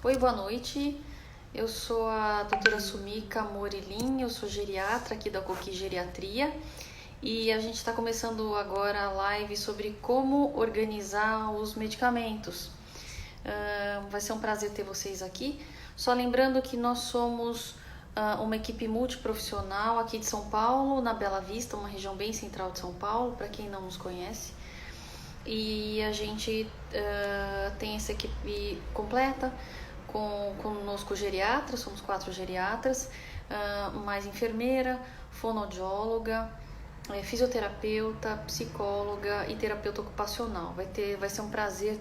Oi, boa noite. Eu sou a doutora Sumika Morilin, eu sou geriatra aqui da Coqui Geriatria e a gente está começando agora a live sobre como organizar os medicamentos. Vai ser um prazer ter vocês aqui. Só lembrando que nós somos uma equipe multiprofissional aqui de São Paulo, na Bela Vista, uma região bem central de São Paulo, para quem não nos conhece. E a gente tem essa equipe completa, conosco geriatra, somos 4 geriatras, mais enfermeira, fonoaudióloga, fisioterapeuta, psicóloga e terapeuta ocupacional. Vai ser um prazer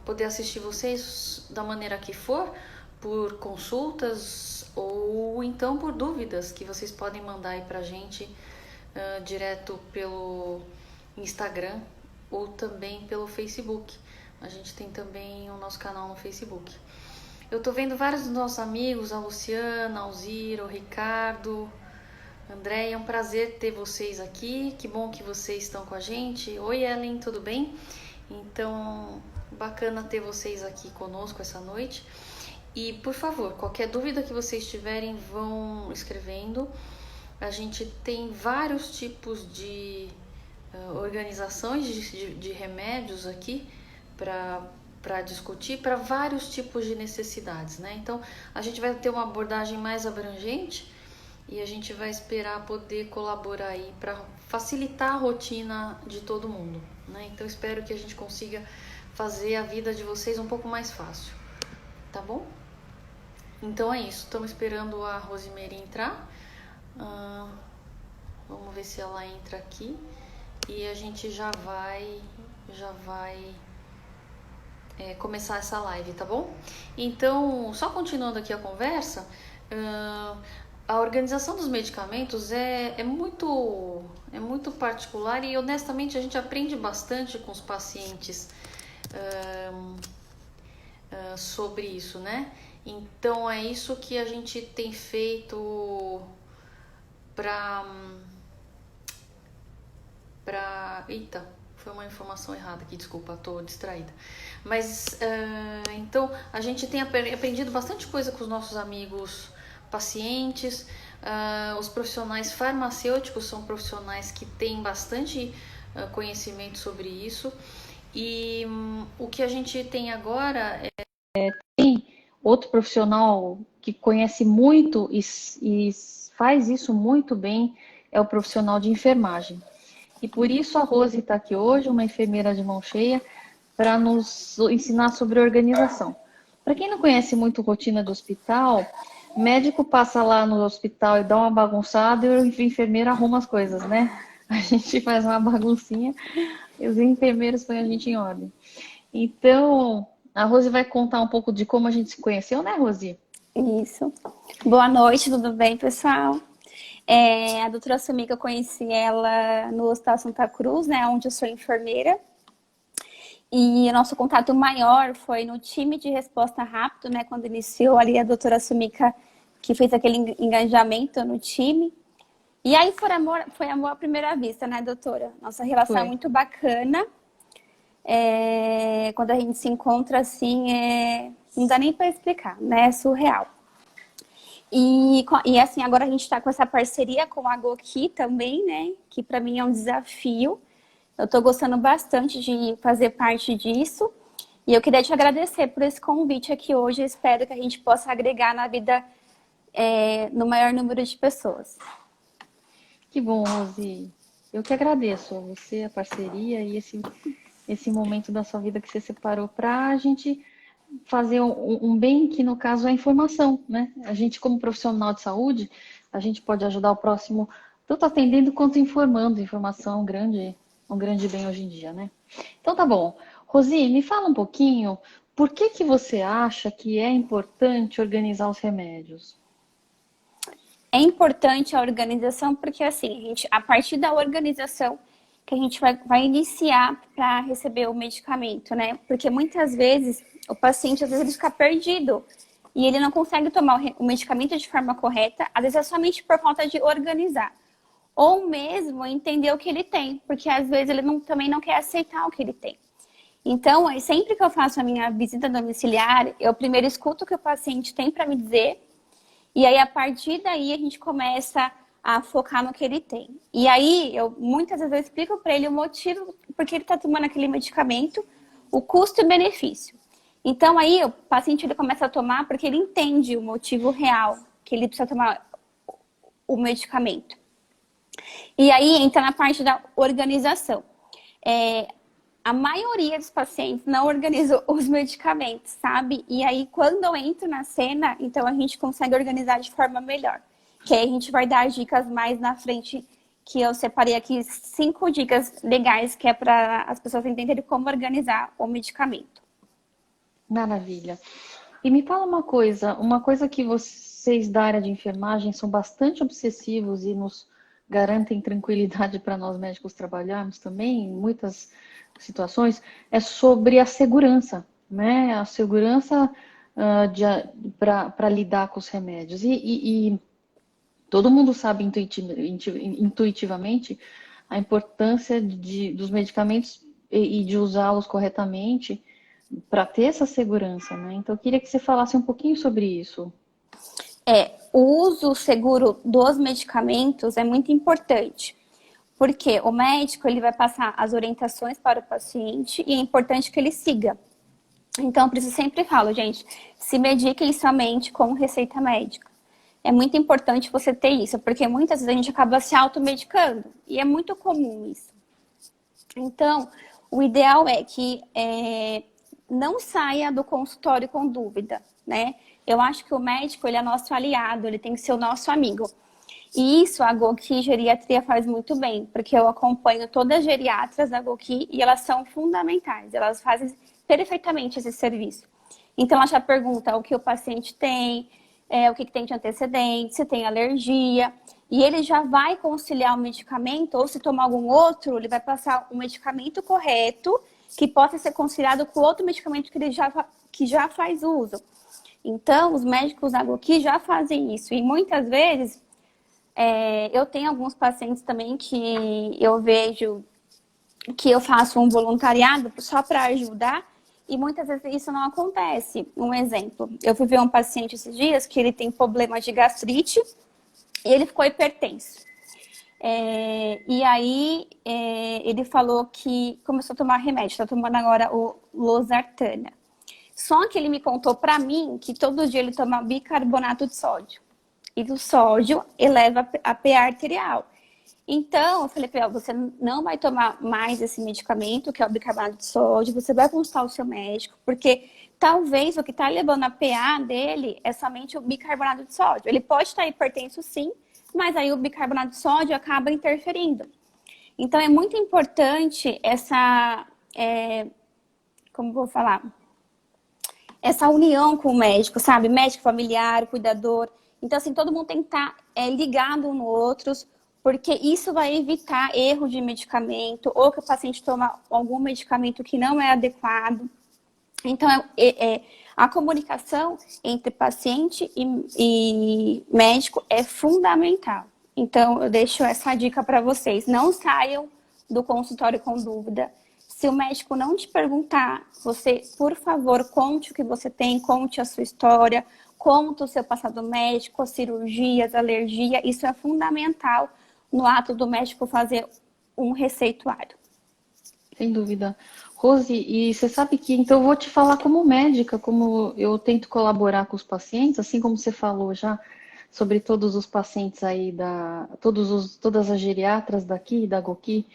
poder assistir vocês da maneira que for, por consultas ou então por dúvidas que vocês podem mandar aí pra gente direto pelo Instagram ou também pelo Facebook. A gente tem também o nosso canal no Facebook. Eu tô vendo vários dos nossos amigos, a Luciana, a Alzira, o Ricardo, André, é um prazer ter vocês aqui. Que bom que vocês estão com a gente. Oi, Ellen, tudo bem? Então, bacana ter vocês aqui conosco essa noite. E, por favor, qualquer dúvida que vocês tiverem, vão escrevendo. A gente tem vários tipos de organizações de remédios aqui para discutir, para vários tipos de necessidades, né? Então, a gente vai ter uma abordagem mais abrangente e a gente vai esperar poder colaborar aí para facilitar a rotina de todo mundo, né? Então, espero que a gente consiga fazer a vida de vocês um pouco mais fácil, tá bom? Então, é isso. Estamos esperando a Rosemary entrar. Vamos ver se ela entra aqui. E a gente já vai começar essa live, tá bom? Então, só continuando aqui a conversa, a organização dos medicamentos é muito particular e honestamente a gente aprende bastante com os pacientes sobre isso, né? Então é isso que a gente tem feito Eita, foi uma informação errada aqui, desculpa, tô distraída. Mas, então, a gente tem aprendido bastante coisa com os nossos amigos pacientes. Os profissionais farmacêuticos são profissionais que têm bastante conhecimento sobre isso. E o que a gente tem agora tem outro profissional que conhece muito e faz isso muito bem, é o profissional de enfermagem. E por isso a Rose está aqui hoje, uma enfermeira de mão cheia, para nos ensinar sobre organização. Para quem não conhece muito rotina do hospital, médico passa lá no hospital e dá uma bagunçada e o enfermeiro arruma as coisas, né? A gente faz uma baguncinha e os enfermeiros põem a gente em ordem. Então, a Rose vai contar um pouco de como a gente se conheceu, né, Rose? Isso. Boa noite, tudo bem, pessoal? A doutora Sumika, eu conheci ela no Hospital Santa Cruz, né, onde eu sou enfermeira. E o nosso contato maior foi no time de resposta rápido, né, quando iniciou ali a doutora Sumika, que fez aquele engajamento no time. E aí foi amor à primeira vista, né, doutora? Nossa relação é muito bacana. Quando a gente se encontra assim, não dá nem para explicar, né? É surreal. E assim, agora a gente está com essa parceria com a Goki também, né? Que para mim é um desafio. Eu estou gostando bastante de fazer parte disso. E eu queria te agradecer por esse convite aqui hoje. Eu espero que a gente possa agregar na vida no maior número de pessoas. Que bom, Rose. Eu que agradeço a você, a parceria e esse momento da sua vida que você separou para a gente fazer um bem que, no caso, é a informação, né? A gente, como profissional de saúde, a gente pode ajudar o próximo, tanto atendendo quanto informando. Informação é um grande bem hoje em dia, né? Então, tá bom. Rosi, me fala um pouquinho, por que você acha que é importante organizar os remédios? É importante a organização porque, assim, a partir da organização que a gente vai iniciar para receber o medicamento, né? Porque muitas vezes o paciente, às vezes, ele fica perdido e ele não consegue tomar o medicamento de forma correta, às vezes é somente por falta de organizar. Ou mesmo entender o que ele tem, porque às vezes ele também não quer aceitar o que ele tem. Então, sempre que eu faço a minha visita domiciliar, eu primeiro escuto o que o paciente tem para me dizer, e aí a partir daí a gente começa a focar no que ele tem. E aí, eu muitas vezes eu explico para ele o motivo porque ele está tomando aquele medicamento, o custo e benefício. Então, aí o paciente ele começa a tomar porque ele entende o motivo real que ele precisa tomar o medicamento. E aí entra na parte da organização. A maioria dos pacientes não organiza os medicamentos, sabe? E aí, quando eu entro na cena, então a gente consegue organizar de forma melhor. Que aí a gente vai dar dicas mais na frente, que eu separei aqui 5 dicas legais, que é para as pessoas entenderem como organizar o medicamento. Maravilha. E me fala uma coisa que vocês da área de enfermagem são bastante obsessivos e nos garantem tranquilidade para nós médicos trabalharmos também, em muitas situações, é sobre a segurança, né? A segurança para lidar com os remédios. E todo mundo sabe intuitivamente a importância dos medicamentos e de usá-los corretamente para ter essa segurança, né? Então, eu queria que você falasse um pouquinho sobre isso. O uso seguro dos medicamentos é muito importante, porque o médico ele vai passar as orientações para o paciente e é importante que ele siga. Então, por isso eu sempre falo, gente, se mediquem somente com receita médica. É muito importante você ter isso, porque muitas vezes a gente acaba se automedicando e é muito comum isso. Então, o ideal é que não saia do consultório com dúvida, né? Eu acho que o médico, ele é nosso aliado, ele tem que ser o nosso amigo. E isso a Goki Geriatria faz muito bem, porque eu acompanho todas as geriatras da Goki e elas são fundamentais, elas fazem perfeitamente esse serviço. Então, ela já pergunta o que o paciente tem, o que tem de antecedente, se tem alergia, e ele já vai conciliar o medicamento, ou se tomar algum outro, ele vai passar o medicamento correto, que possa ser conciliado com outro medicamento que já faz uso. Então, os médicos da Goki já fazem isso, e muitas vezes eu tenho alguns pacientes também que eu vejo que eu faço um voluntariado só para ajudar e muitas vezes isso não acontece. Um exemplo, eu fui ver um paciente esses dias que ele tem problema de gastrite e ele ficou hipertenso. E aí ele falou que começou a tomar remédio, está tomando agora o losartana. Só que ele me contou para mim que todo dia ele toma bicarbonato de sódio. E o sódio eleva a pH arterial. Então, eu falei para ele, você não vai tomar mais esse medicamento, que é o bicarbonato de sódio, você vai consultar o seu médico, porque talvez o que está levando a pH dele é somente o bicarbonato de sódio. Ele pode estar hipertenso sim, mas aí o bicarbonato de sódio acaba interferindo. Então, é muito importante essa, como vou falar, essa união com o médico, sabe? Médico familiar, cuidador. Então, assim, todo mundo tem que estar ligado um no outro, porque isso vai evitar erro de medicamento ou que o paciente toma algum medicamento que não é adequado. Então, a comunicação entre paciente e médico é fundamental. Então, eu deixo essa dica para vocês. Não saiam do consultório com dúvida. Se o médico não te perguntar, você, por favor, conte o que você tem, conte a sua história, conte o seu passado médico, cirurgias, alergia. Isso é fundamental no ato do médico fazer um receituário. Sem dúvida. Rose, e você sabe que, então eu vou te falar como médica, como eu tento colaborar com os pacientes, assim como você falou já sobre todos os pacientes aí, todas as geriatras daqui, da Goki,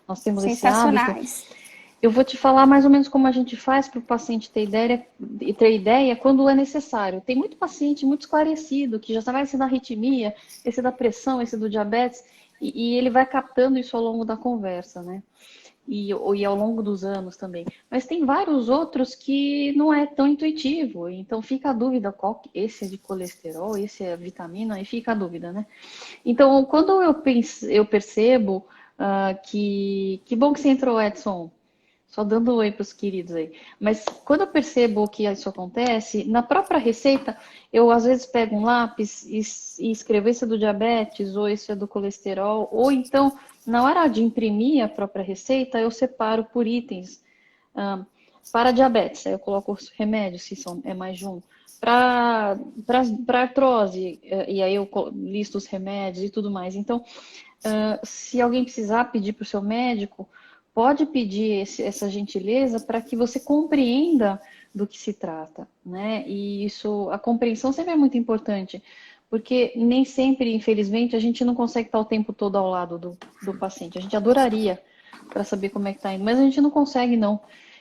nós temos esse hábito. Eu vou te falar mais ou menos como a gente faz para o paciente ter ideia quando é necessário. Tem muito paciente muito esclarecido, que já sabe esse da arritmia, esse da pressão, esse do diabetes, e ele vai captando isso ao longo da conversa, né? E ao longo dos anos também. Mas tem vários outros que não é tão intuitivo, então fica a dúvida, esse é de colesterol, esse é vitamina, e fica a dúvida, né? Então, quando eu percebo que bom que você entrou, Edson, só dando oi para os queridos aí. Mas quando eu percebo que isso acontece, na própria receita, eu às vezes pego um lápis e escrevo esse é do diabetes, ou esse é do colesterol, ou então, na hora de imprimir a própria receita, eu separo por itens. Para diabetes, aí eu coloco os remédios, se é mais de um. Para artrose, e aí eu listo os remédios e tudo mais. Então, se alguém precisar pedir para o seu médico, pode pedir essa gentileza para que você compreenda do que se trata, né? E a compreensão sempre é muito importante, porque nem sempre, infelizmente, a gente não consegue estar o tempo todo ao lado do paciente. A gente adoraria para saber como é que está indo, mas a gente não consegue, não.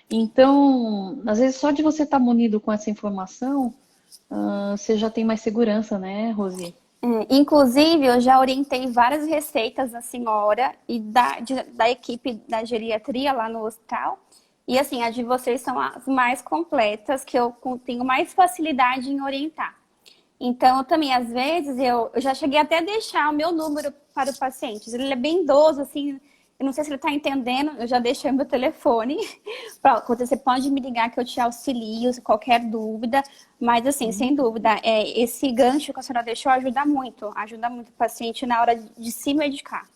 Então, às vezes, só de você estar munido com essa informação, você já tem mais segurança, né, Rosi? Inclusive, eu já orientei várias receitas da senhora e da equipe da geriatria lá no hospital. E assim, as de vocês são as mais completas, que eu tenho mais facilidade em orientar. Então, eu também, às vezes, eu já cheguei até a deixar o meu número para o paciente. Ele é bem idoso, assim, eu não sei se ele está entendendo, eu já deixei o meu telefone. Você pode me ligar que eu te auxilio, se qualquer dúvida. Mas, assim, sem dúvida, esse gancho que a senhora deixou ajuda muito o paciente na hora de se medicar.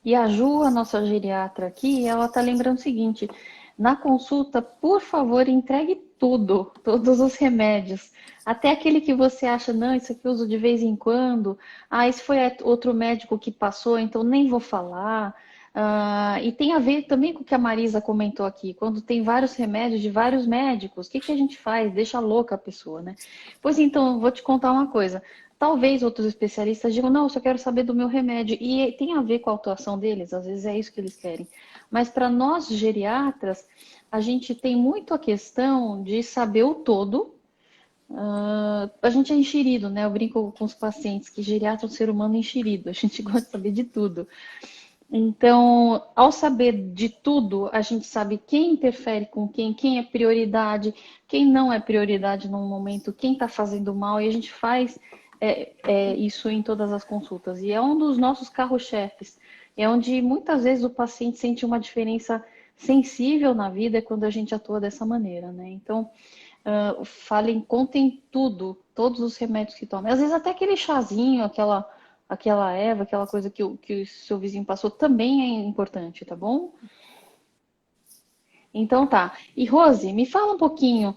E a Ju, a nossa geriatra aqui, ela está lembrando o seguinte: na consulta, por favor, entregue tudo, todos os remédios. Até aquele que você acha, não, isso aqui eu uso de vez em quando. Esse foi outro médico que passou, então nem vou falar. E tem a ver também com o que a Marisa comentou aqui. Quando tem vários remédios de vários médicos, o que a gente faz? Deixa louca a pessoa, né? Pois então, vou te contar uma coisa. Talvez outros especialistas digam, não, eu só quero saber do meu remédio. E tem a ver com a atuação deles, às vezes é isso que eles querem. Mas para nós geriatras, a gente tem muito a questão de saber o todo. A gente é enxerido, né? Eu brinco com os pacientes que geriatra é um ser humano enxerido. A gente gosta de saber de tudo. Então, ao saber de tudo, a gente sabe quem interfere com quem é prioridade, quem não é prioridade no momento, quem está fazendo mal, e a gente faz isso em todas as consultas. E é um dos nossos carro-chefes. É onde muitas vezes o paciente sente uma diferença sensível na vida quando a gente atua dessa maneira, né? Então, contem tudo, todos os remédios que tomam. Às vezes até aquele chazinho, aquela erva, aquela coisa que o seu vizinho passou, também é importante, tá bom? Então tá. E Rose, me fala um pouquinho.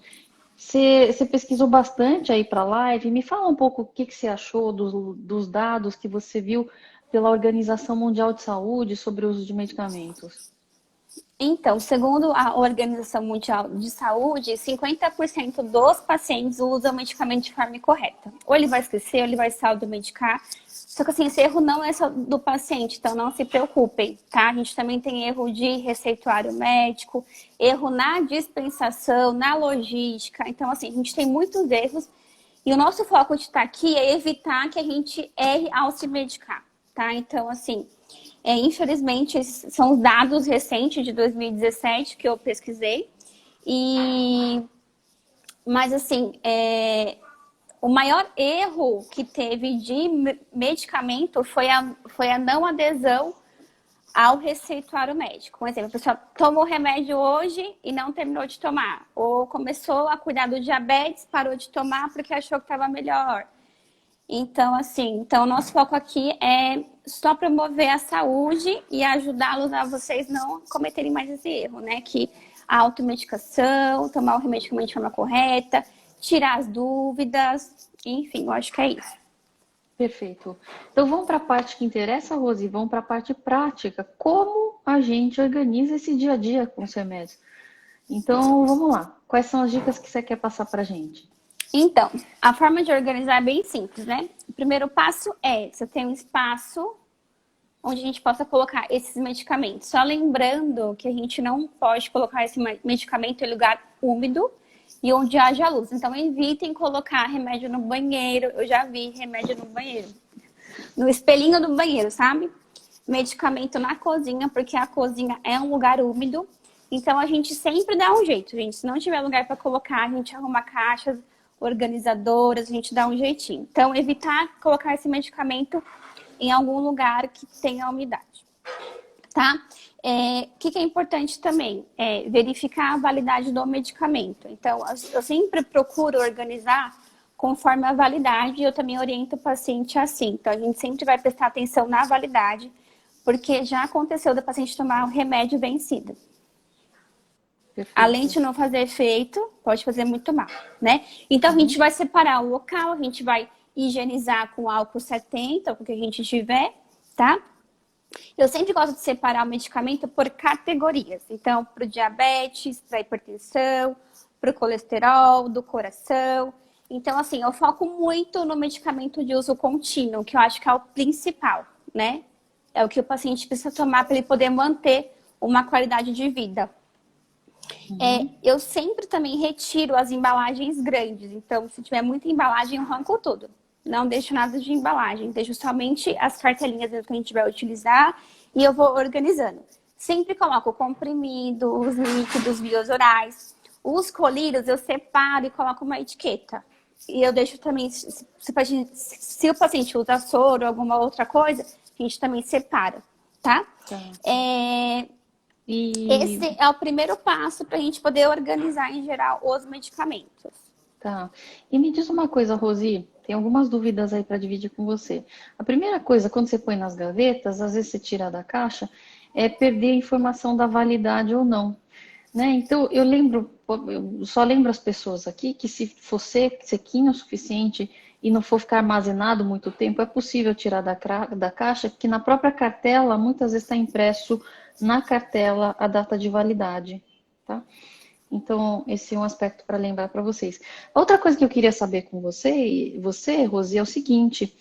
Você pesquisou bastante aí para a live. Me fala um pouco o que você achou dos dados que você viu pela Organização Mundial de Saúde sobre o uso de medicamentos. Então, segundo a Organização Mundial de Saúde, 50% dos pacientes usam o medicamento de forma incorreta. Ou ele vai esquecer, ou ele vai se automedicar. Só que assim, esse erro não é só do paciente, então não se preocupem, tá? A gente também tem erro de receituário médico, erro na dispensação, na logística. Então, assim, a gente tem muitos erros. E o nosso foco de estar aqui é evitar que a gente erre ao se medicar, tá? Então, assim... infelizmente, esses são os dados recentes de 2017 que eu pesquisei. Mas, assim, o maior erro que teve de medicamento foi a não adesão ao receituário médico. Por exemplo, a pessoa tomou o remédio hoje e não terminou de tomar. Ou começou a cuidar do diabetes, parou de tomar porque achou que estava melhor. Então, assim, o nosso foco aqui é só promover a saúde e ajudá-los a vocês não cometerem mais esse erro, né? Que a automedicação, tomar o medicamento de forma correta, tirar as dúvidas, enfim, eu acho que é isso. Perfeito. Então vamos para a parte que interessa, Rose, vamos para a parte prática. Como a gente organiza esse dia a dia com os remédios? Então, vamos lá. Quais são as dicas que você quer passar para a gente? Então, a forma de organizar é bem simples, né? O primeiro passo é você ter um espaço onde a gente possa colocar esses medicamentos. Só lembrando que a gente não pode colocar esse medicamento em lugar úmido e onde haja luz. Então, evitem colocar remédio no banheiro. Eu já vi remédio no banheiro. No espelhinho do banheiro, sabe? Medicamento na cozinha, porque a cozinha é um lugar úmido. Então, a gente sempre dá um jeito, gente. Se não tiver lugar para colocar, a gente arruma caixas organizadoras, a gente dá um jeitinho. Então, evitar colocar esse medicamento em algum lugar que tenha umidade, tá? O que é importante também? Verificar a validade do medicamento. Então, eu sempre procuro organizar conforme a validade e eu também oriento o paciente assim. Então, a gente sempre vai prestar atenção na validade, porque já aconteceu do paciente tomar o remédio vencido. Além Perfeito. de não fazer efeito, pode fazer muito mal, né? Então, a gente vai separar o local, a gente vai higienizar com álcool 70, com o que a gente tiver, tá? Eu sempre gosto de separar o medicamento por categorias. Então, para o diabetes, para a hipertensão, para o colesterol, do coração. Então, assim, eu foco muito no medicamento de uso contínuo, que eu acho que é o principal, né? É o que o paciente precisa tomar para ele poder manter uma qualidade de vida. Eu sempre também retiro as embalagens grandes. Então, se tiver muita embalagem, eu arranco tudo. Não deixo nada de embalagem. Deixo somente as cartelinhas que a gente vai utilizar e eu vou organizando. Sempre coloco comprimido, os líquidos biosorais. Os colírios eu separo e coloco uma etiqueta. E eu deixo também, se o paciente usa soro ou alguma outra coisa, a gente também separa, tá? Tá. Esse é o primeiro passo para a gente poder organizar em geral os medicamentos. Tá. E me diz uma coisa, Rosi, tem algumas dúvidas aí para dividir com você. A primeira coisa, quando você põe nas gavetas, às vezes você tira da caixa, é perder a informação da validade ou não. Né? Então, eu só lembro as pessoas aqui que se for sequinho o suficiente e não for ficar armazenado muito tempo, é possível tirar da caixa, que na própria cartela, muitas vezes está impresso na cartela a data de validade, tá? Então, esse é um aspecto para lembrar para vocês. Outra coisa que eu queria saber com você, Rosi, é o seguinte: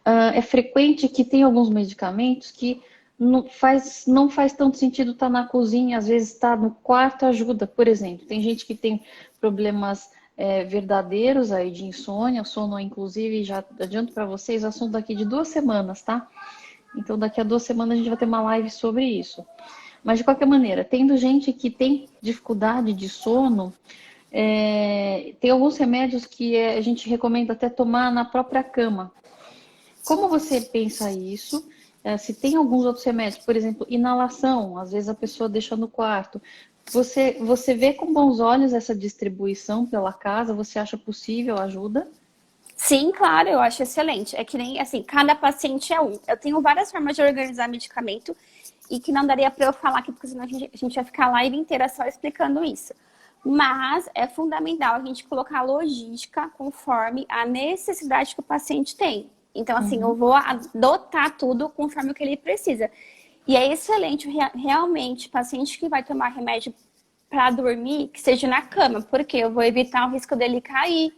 é frequente que tem alguns medicamentos que não faz tanto sentido estar na cozinha, às vezes estar no quarto ajuda. Por exemplo, tem gente que tem problemas verdadeiros aí de insônia, sono, inclusive, já adianto para vocês, assunto daqui de 2 semanas, tá? Então, daqui a 2 semanas a gente vai ter uma live sobre isso. Mas, de qualquer maneira, tendo gente que tem dificuldade de sono, tem alguns remédios que a gente recomenda até tomar na própria cama. Como você pensa isso? Se tem alguns outros remédios, por exemplo, inalação, às vezes a pessoa deixa no quarto. Você vê com bons olhos essa distribuição pela casa? Você acha possível ajuda? Sim, claro, eu acho excelente. É que nem, assim, cada paciente é um. Eu tenho várias formas de organizar medicamento e que não daria para eu falar aqui, porque senão a gente vai ficar a live inteira só explicando isso. Mas é fundamental a gente colocar a logística conforme a necessidade que o paciente tem. Então, assim, eu vou adotar tudo conforme o que ele precisa. E é excelente, realmente, paciente que vai tomar remédio para dormir, que seja na cama, porque eu vou evitar o risco dele cair.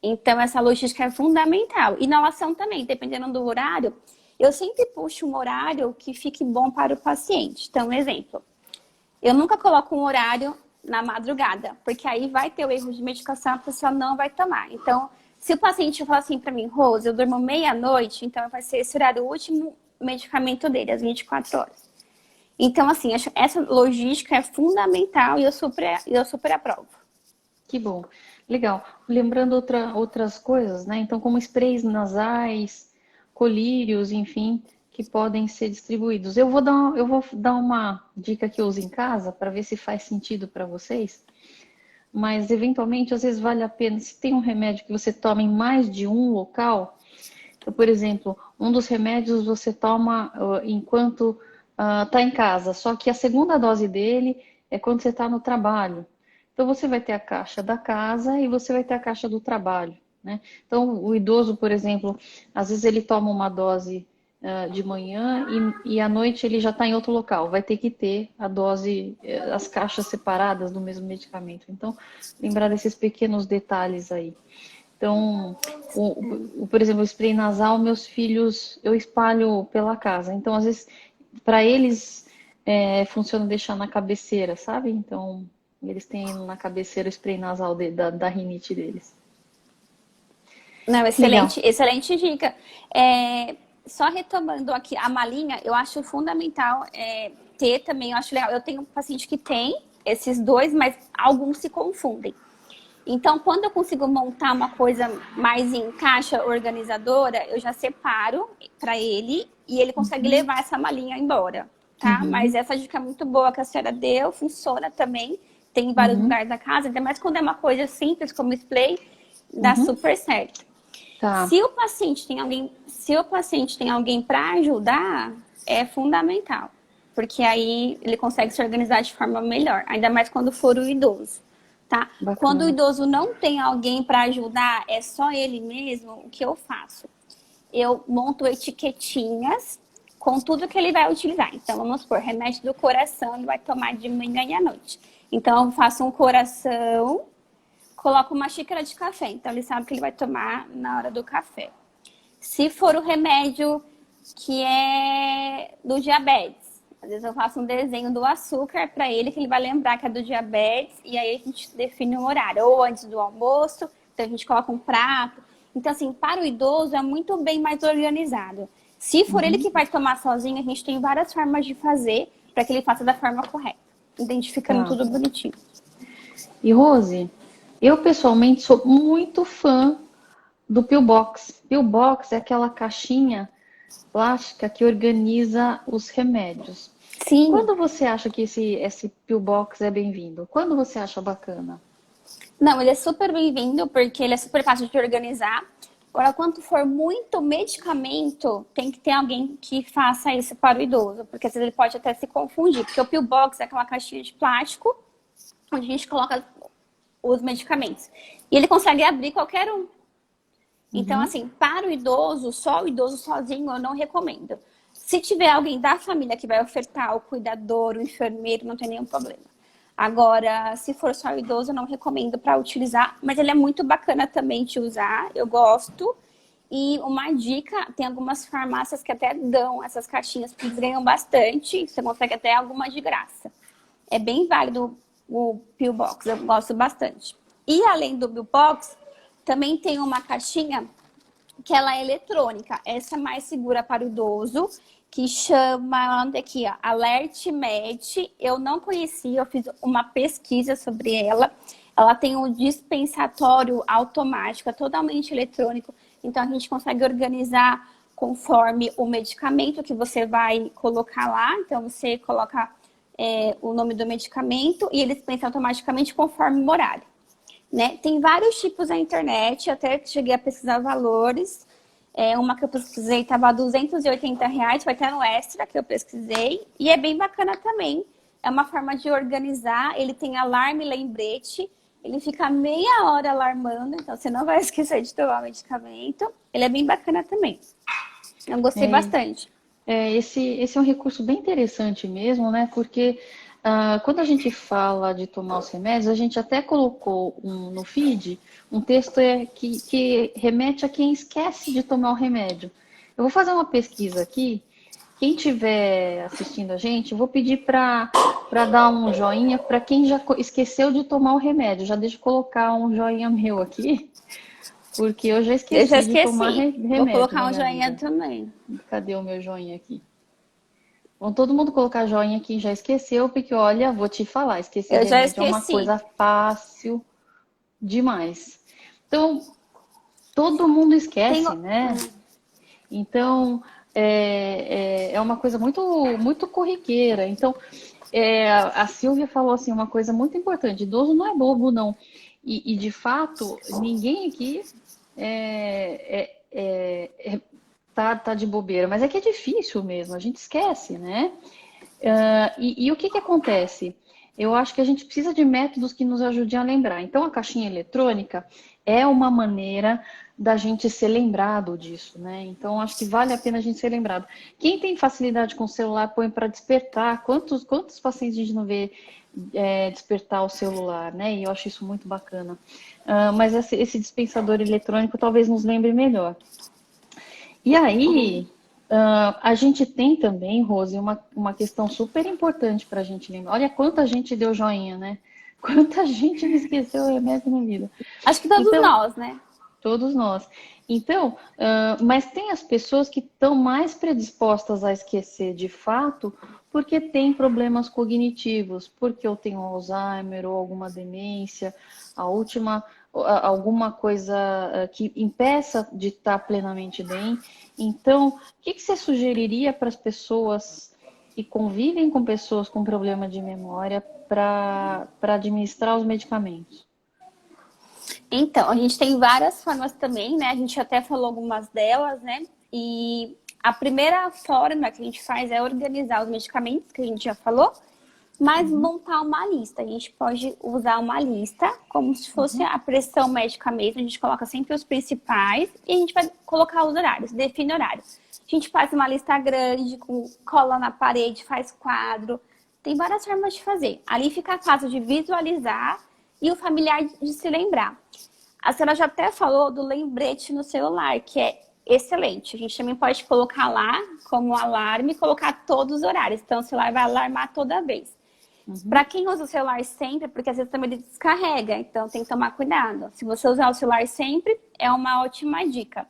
Então, essa logística é fundamental. Inalação também, dependendo do horário, eu sempre puxo um horário que fique bom para o paciente. Então, um exemplo, eu nunca coloco um horário na madrugada, porque aí vai ter o erro de medicação, a pessoa não vai tomar. Então, se o paciente falar assim para mim, Rose, eu durmo meia-noite, então vai ser esse horário o último medicamento dele, às 24 horas. Então, assim, essa logística é fundamental e eu super aprovo. Que bom. Legal. Lembrando outras coisas, né? Então, como sprays nasais, colírios, enfim, que podem ser distribuídos. Eu vou dar uma dica que eu uso em casa para ver se faz sentido para vocês. Mas, eventualmente, às vezes vale a pena, se tem um remédio que você toma em mais de um local. Então, por exemplo, um dos remédios você toma enquanto está em casa, só que a segunda dose dele é quando você está no trabalho. Então, você vai ter a caixa da casa e você vai ter a caixa do trabalho, né? Então, o idoso, por exemplo, às vezes ele toma uma dose de manhã e à noite ele já está em outro local. Vai ter que ter a dose, as caixas separadas do mesmo medicamento. Então, lembrar desses pequenos detalhes aí. Então, por exemplo, o spray nasal, meus filhos, eu espalho pela casa. Então, às vezes, para eles, funciona deixar na cabeceira, sabe? Então, eles têm na cabeceira o spray nasal da rinite deles. Não, Legal. excelente dica. Só retomando aqui, a malinha, eu acho fundamental ter também, eu acho legal. Eu tenho um paciente que tem esses dois, mas alguns se confundem. Então, quando eu consigo montar uma coisa mais em caixa organizadora, eu já separo para ele e ele consegue levar essa malinha embora, tá? Mas essa dica é muito boa que a senhora deu, funciona também. Tem em vários lugares da casa, ainda mais quando é uma coisa simples como spray, dá super certo. Tá. Se o paciente tem alguém para ajudar, é fundamental. porque aí ele consegue se organizar de forma melhor, ainda mais quando for o idoso, tá? Bacana. Quando o idoso não tem alguém para ajudar, é só ele mesmo, o que eu faço? Eu monto etiquetinhas com tudo que ele vai utilizar. Então, vamos supor, remédio do coração, ele vai tomar de manhã e à noite. Então, eu faço um coração, coloco uma xícara de café. Então, ele sabe que ele vai tomar na hora do café. Se for o remédio que é do diabetes, às vezes eu faço um desenho do açúcar para ele, que ele vai lembrar que é do diabetes, e aí a gente define um horário, ou antes do almoço, então a gente coloca um prato. Então, assim, para o idoso é muito bem mais organizado. Se for ele que vai tomar sozinho, a gente tem várias formas de fazer para que ele faça da forma correta, identificando tudo bonitinho. E Rose, eu pessoalmente sou muito fã do Pillbox. Pillbox é aquela caixinha plástica que organiza os remédios. Sim. Quando você acha que esse Pillbox é bem-vindo? Quando você acha bacana? Não, ele é super bem-vindo porque ele é super fácil de organizar. Agora, quando for muito medicamento, tem que ter alguém que faça isso para o idoso, porque às vezes ele pode até se confundir, porque o Pillbox é aquela caixinha de plástico onde a gente coloca os medicamentos. E ele consegue abrir qualquer um. Então, assim, para o idoso, só o idoso sozinho eu não recomendo. Se tiver alguém da família que vai ofertar, o cuidador, o enfermeiro, não tem nenhum problema. Agora, se for só o idoso, eu não recomendo para utilizar, mas ele é muito bacana também de usar, eu gosto. E uma dica, tem algumas farmácias que até dão essas caixinhas, porque eles ganham bastante, você consegue até algumas de graça. É bem válido o Pillbox, eu gosto bastante. E além do Pillbox, também tem uma caixinha que ela é eletrônica, essa é mais segura para o idoso, que chama, aqui, ó, AlertMed. Eu não conhecia, eu fiz uma pesquisa sobre ela. Ela tem um dispensatório automático, é totalmente eletrônico, então a gente consegue organizar conforme o medicamento que você vai colocar lá. Então você coloca o nome do medicamento e ele dispensa automaticamente conforme o horário. Né? Tem vários tipos na internet, eu até cheguei a pesquisar valores. Uma que eu pesquisei estava R$ 280, foi até no Extra que eu pesquisei. E é bem bacana também. É uma forma de organizar, ele tem alarme e lembrete. Ele fica meia hora alarmando, então você não vai esquecer de tomar o medicamento. Ele é bem bacana também. Eu gostei bastante. Esse é um recurso bem interessante mesmo, né? Porque quando a gente fala de tomar os remédios, a gente até colocou no feed um texto que remete a quem esquece de tomar o remédio. Eu vou fazer uma pesquisa aqui. Quem estiver assistindo a gente, eu vou pedir para dar um joinha para quem já esqueceu de tomar o remédio. Já deixa eu colocar um joinha meu aqui, porque eu já esqueci de tomar remédio. Vou colocar um joinha também. Cadê o meu joinha aqui? Vão todo mundo colocar joinha quem já esqueceu, porque olha, vou te falar, esquecer remédio é uma coisa fácil demais. Então, todo mundo esquece, né? Então, é uma coisa muito corriqueira. Então, a Silvia falou assim, uma coisa muito importante, idoso não é bobo, não. E de fato, ninguém aqui tá de bobeira, mas é que é difícil mesmo, a gente esquece, né? E o que acontece? Eu acho que a gente precisa de métodos que nos ajudem a lembrar. Então, a caixinha eletrônica é uma maneira da gente ser lembrado disso, né? Então, acho que vale a pena a gente ser lembrado. Quem tem facilidade com o celular, põe para despertar. Quantos pacientes a gente não vê despertar o celular, né? E eu acho isso muito bacana. Mas esse dispensador eletrônico talvez nos lembre melhor. E aí, a gente tem também, Rose, uma questão super importante para a gente lembrar. Olha quanta gente deu joinha, né? Quanta gente me esqueceu o remédio na vida. Acho que todos nós, né? Todos nós. Então, mas tem as pessoas que estão mais predispostas a esquecer de fato porque têm problemas cognitivos, porque eu tenho Alzheimer ou alguma demência, alguma coisa que impeça de estar plenamente bem. Então, o que você sugeriria para as pessoas que convivem com pessoas com problema de memória para administrar os medicamentos? Então, a gente tem várias formas também, né? A gente até falou algumas delas, né? E A primeira forma que a gente faz é organizar os medicamentos, que a gente já falou, mas montar uma lista. A gente pode usar uma lista, como se fosse a pressão médica mesmo. A gente coloca sempre os principais e a gente vai colocar os horários, define horário. A gente faz uma lista grande, com cola na parede, faz quadro. Tem várias formas de fazer. Ali fica fácil de visualizar e o familiar de se lembrar. A senhora já até falou do lembrete no celular, que é excelente. A gente também pode colocar lá como alarme e colocar todos os horários. Então, o celular vai alarmar toda vez. Para quem usa o celular sempre, porque às vezes também ele descarrega, então tem que tomar cuidado. Se você usar o celular sempre, é uma ótima dica.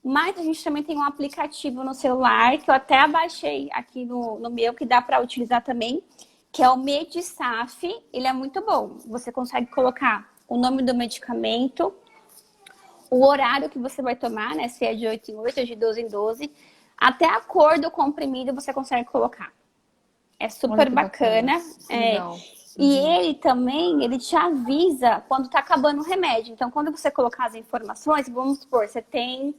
Mas a gente também tem um aplicativo no celular, que eu até baixei aqui no meu, que dá para utilizar também, que é o MediSaf. Ele é muito bom. Você consegue colocar o nome do medicamento, o horário que você vai tomar, né? Se é de 8 em 8 ou de 12 em 12. Até a cor do comprimido você consegue colocar. É super bacana. Legal. E ele também, ele te avisa quando tá acabando o remédio. Então, quando você colocar as informações, vamos supor, você tem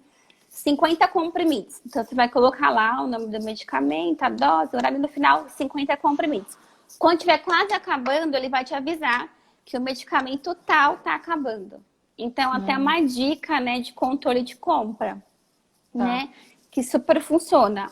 50 comprimidos. Então, você vai colocar lá o nome do medicamento, a dose, o horário no final, 50 comprimidos. Quando estiver quase acabando, ele vai te avisar que o medicamento tal tá acabando. Então, até uma dica, né, de controle de compra, né? Que super funciona.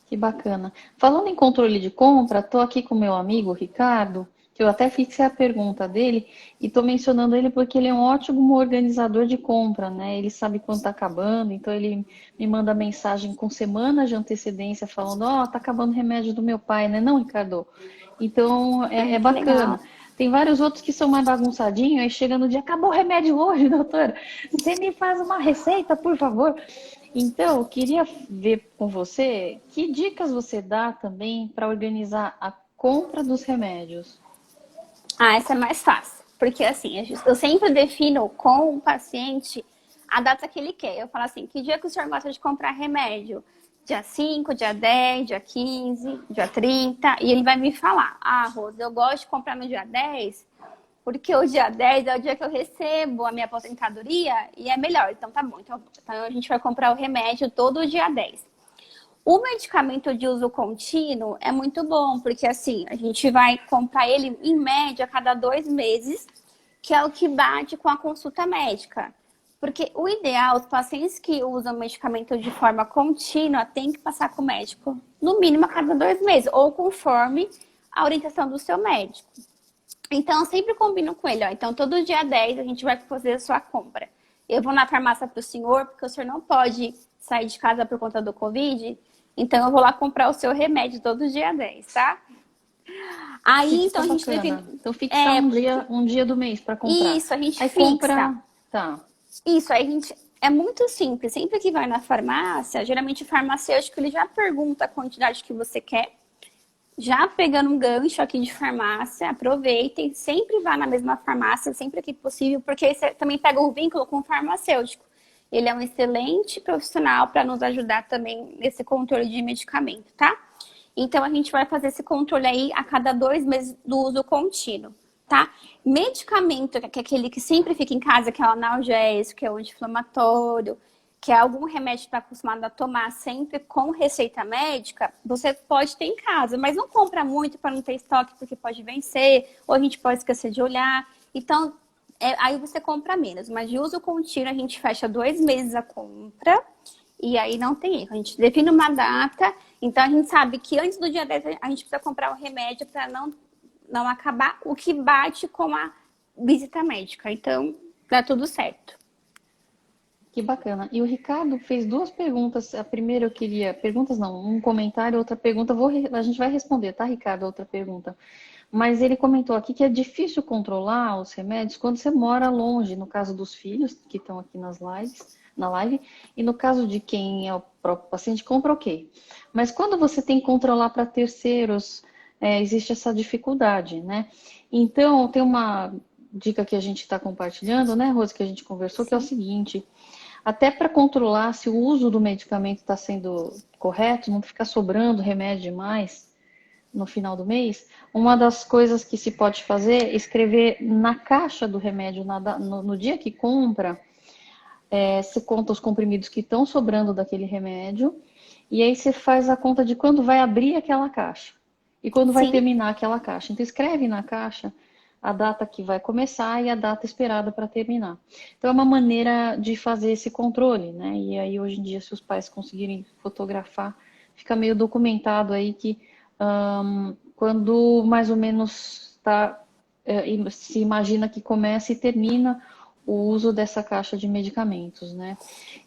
Que bacana. Falando em controle de compra, estou aqui com meu amigo Ricardo, que eu até fixei a pergunta dele, e estou mencionando ele porque ele é um ótimo organizador de compra, né? Ele sabe quando está acabando, então ele me manda mensagem com semanas de antecedência falando, tá acabando o remédio do meu pai, né? Não, Ricardo? Então, é bacana. Legal. Tem vários outros que são mais bagunçadinhos, aí chega no dia, acabou o remédio hoje, doutora. Você me faz uma receita, por favor. Então, eu queria ver com você que dicas você dá também para organizar a compra dos remédios. Essa é mais fácil. Porque assim, eu sempre defino com o paciente a data que ele quer. Eu falo assim, que dia que o senhor gosta de comprar remédio? Dia 5, dia 10, dia 15, dia 30. E ele vai me falar, Rosa, eu gosto de comprar no dia 10, porque o dia 10 é o dia que eu recebo a minha aposentadoria e é melhor. Então tá bom. Então a gente vai comprar o remédio todo dia 10. O medicamento de uso contínuo é muito bom, porque assim, a gente vai comprar ele em média a cada 2 meses, que é o que bate com a consulta médica. Porque o ideal, os pacientes que usam medicamento de forma contínua têm que passar com o médico, no mínimo a cada 2 meses, ou conforme a orientação do seu médico. Então, eu sempre combino com ele, então todo dia 10 a gente vai fazer a sua compra. Eu vou na farmácia para o senhor, porque o senhor não pode sair de casa por conta do Covid, então eu vou lá comprar o seu remédio todo dia 10, tá? Aí, então a gente define... Então, fixar um dia do mês para comprar. Isso, a gente aí fixa. Compra... Tá. Isso, aí a gente... É muito simples. Sempre que vai na farmácia, geralmente o farmacêutico ele já pergunta a quantidade que você quer. Já pegando um gancho aqui de farmácia, aproveitem. Sempre vá na mesma farmácia, sempre que possível, porque aí você também pega um vínculo com o farmacêutico. Ele é um excelente profissional para nos ajudar também nesse controle de medicamento, tá? Então, a gente vai fazer esse controle aí a cada 2 meses do uso contínuo, tá? Medicamento, que é aquele que sempre fica em casa, que é o analgésico, que é o anti-inflamatório, que é algum remédio que está acostumado a tomar sempre com receita médica, você pode ter em casa, mas não compra muito para não ter estoque, porque pode vencer, ou a gente pode esquecer de olhar. Então, aí você compra menos, mas de uso contínuo a gente fecha 2 meses a compra e aí não tem erro. A gente define uma data, então a gente sabe que antes do dia 10 a gente precisa comprar o remédio para não acabar o que bate com a visita médica. Então, dá tudo certo. Que bacana. E o Ricardo fez 2 perguntas. A primeira eu queria... Perguntas não, um comentário, outra pergunta. A gente vai responder, tá, Ricardo? Outra pergunta. Mas ele comentou aqui que é difícil controlar os remédios quando você mora longe, no caso dos filhos, que estão aqui na live, e no caso de quem é o próprio paciente, compra ok. Mas quando você tem que controlar para terceiros, existe essa dificuldade, né? Então, tem uma dica que a gente está compartilhando, né, Rose, que a gente conversou, que é o seguinte: até para controlar se o uso do medicamento está sendo correto, não ficar sobrando remédio demais no final do mês, uma das coisas que se pode fazer é escrever na caixa do remédio, no dia que compra, se conta os comprimidos que estão sobrando daquele remédio, e aí você faz a conta de quando vai abrir aquela caixa e quando vai Sim, terminar aquela caixa. Então escreve na caixa a data que vai começar e a data esperada para terminar. Então é uma maneira de fazer esse controle, né? E aí hoje em dia, se os pais conseguirem fotografar, fica meio documentado aí que quando mais ou menos se imagina que começa e termina o uso dessa caixa de medicamentos, né?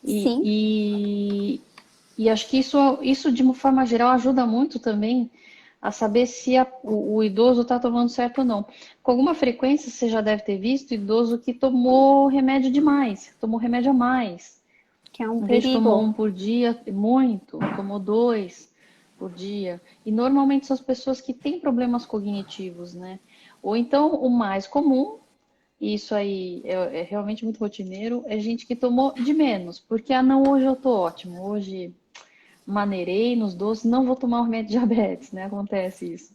sim. E acho que isso, de uma forma geral, ajuda muito também a saber se o idoso está tomando certo ou não. Com alguma frequência, você já deve ter visto idoso que tomou remédio demais, tomou remédio a mais. Que é um Em vez de tomar perigo. um por dia, muito, tomou dois por dia. E normalmente são as pessoas que têm problemas cognitivos, né? Ou então, o mais comum, e isso aí é realmente muito rotineiro, é gente que tomou de menos, porque, não, hoje eu tô ótimo, hoje maneirei nos doces, não vou tomar o remédio de diabetes, né? Acontece isso.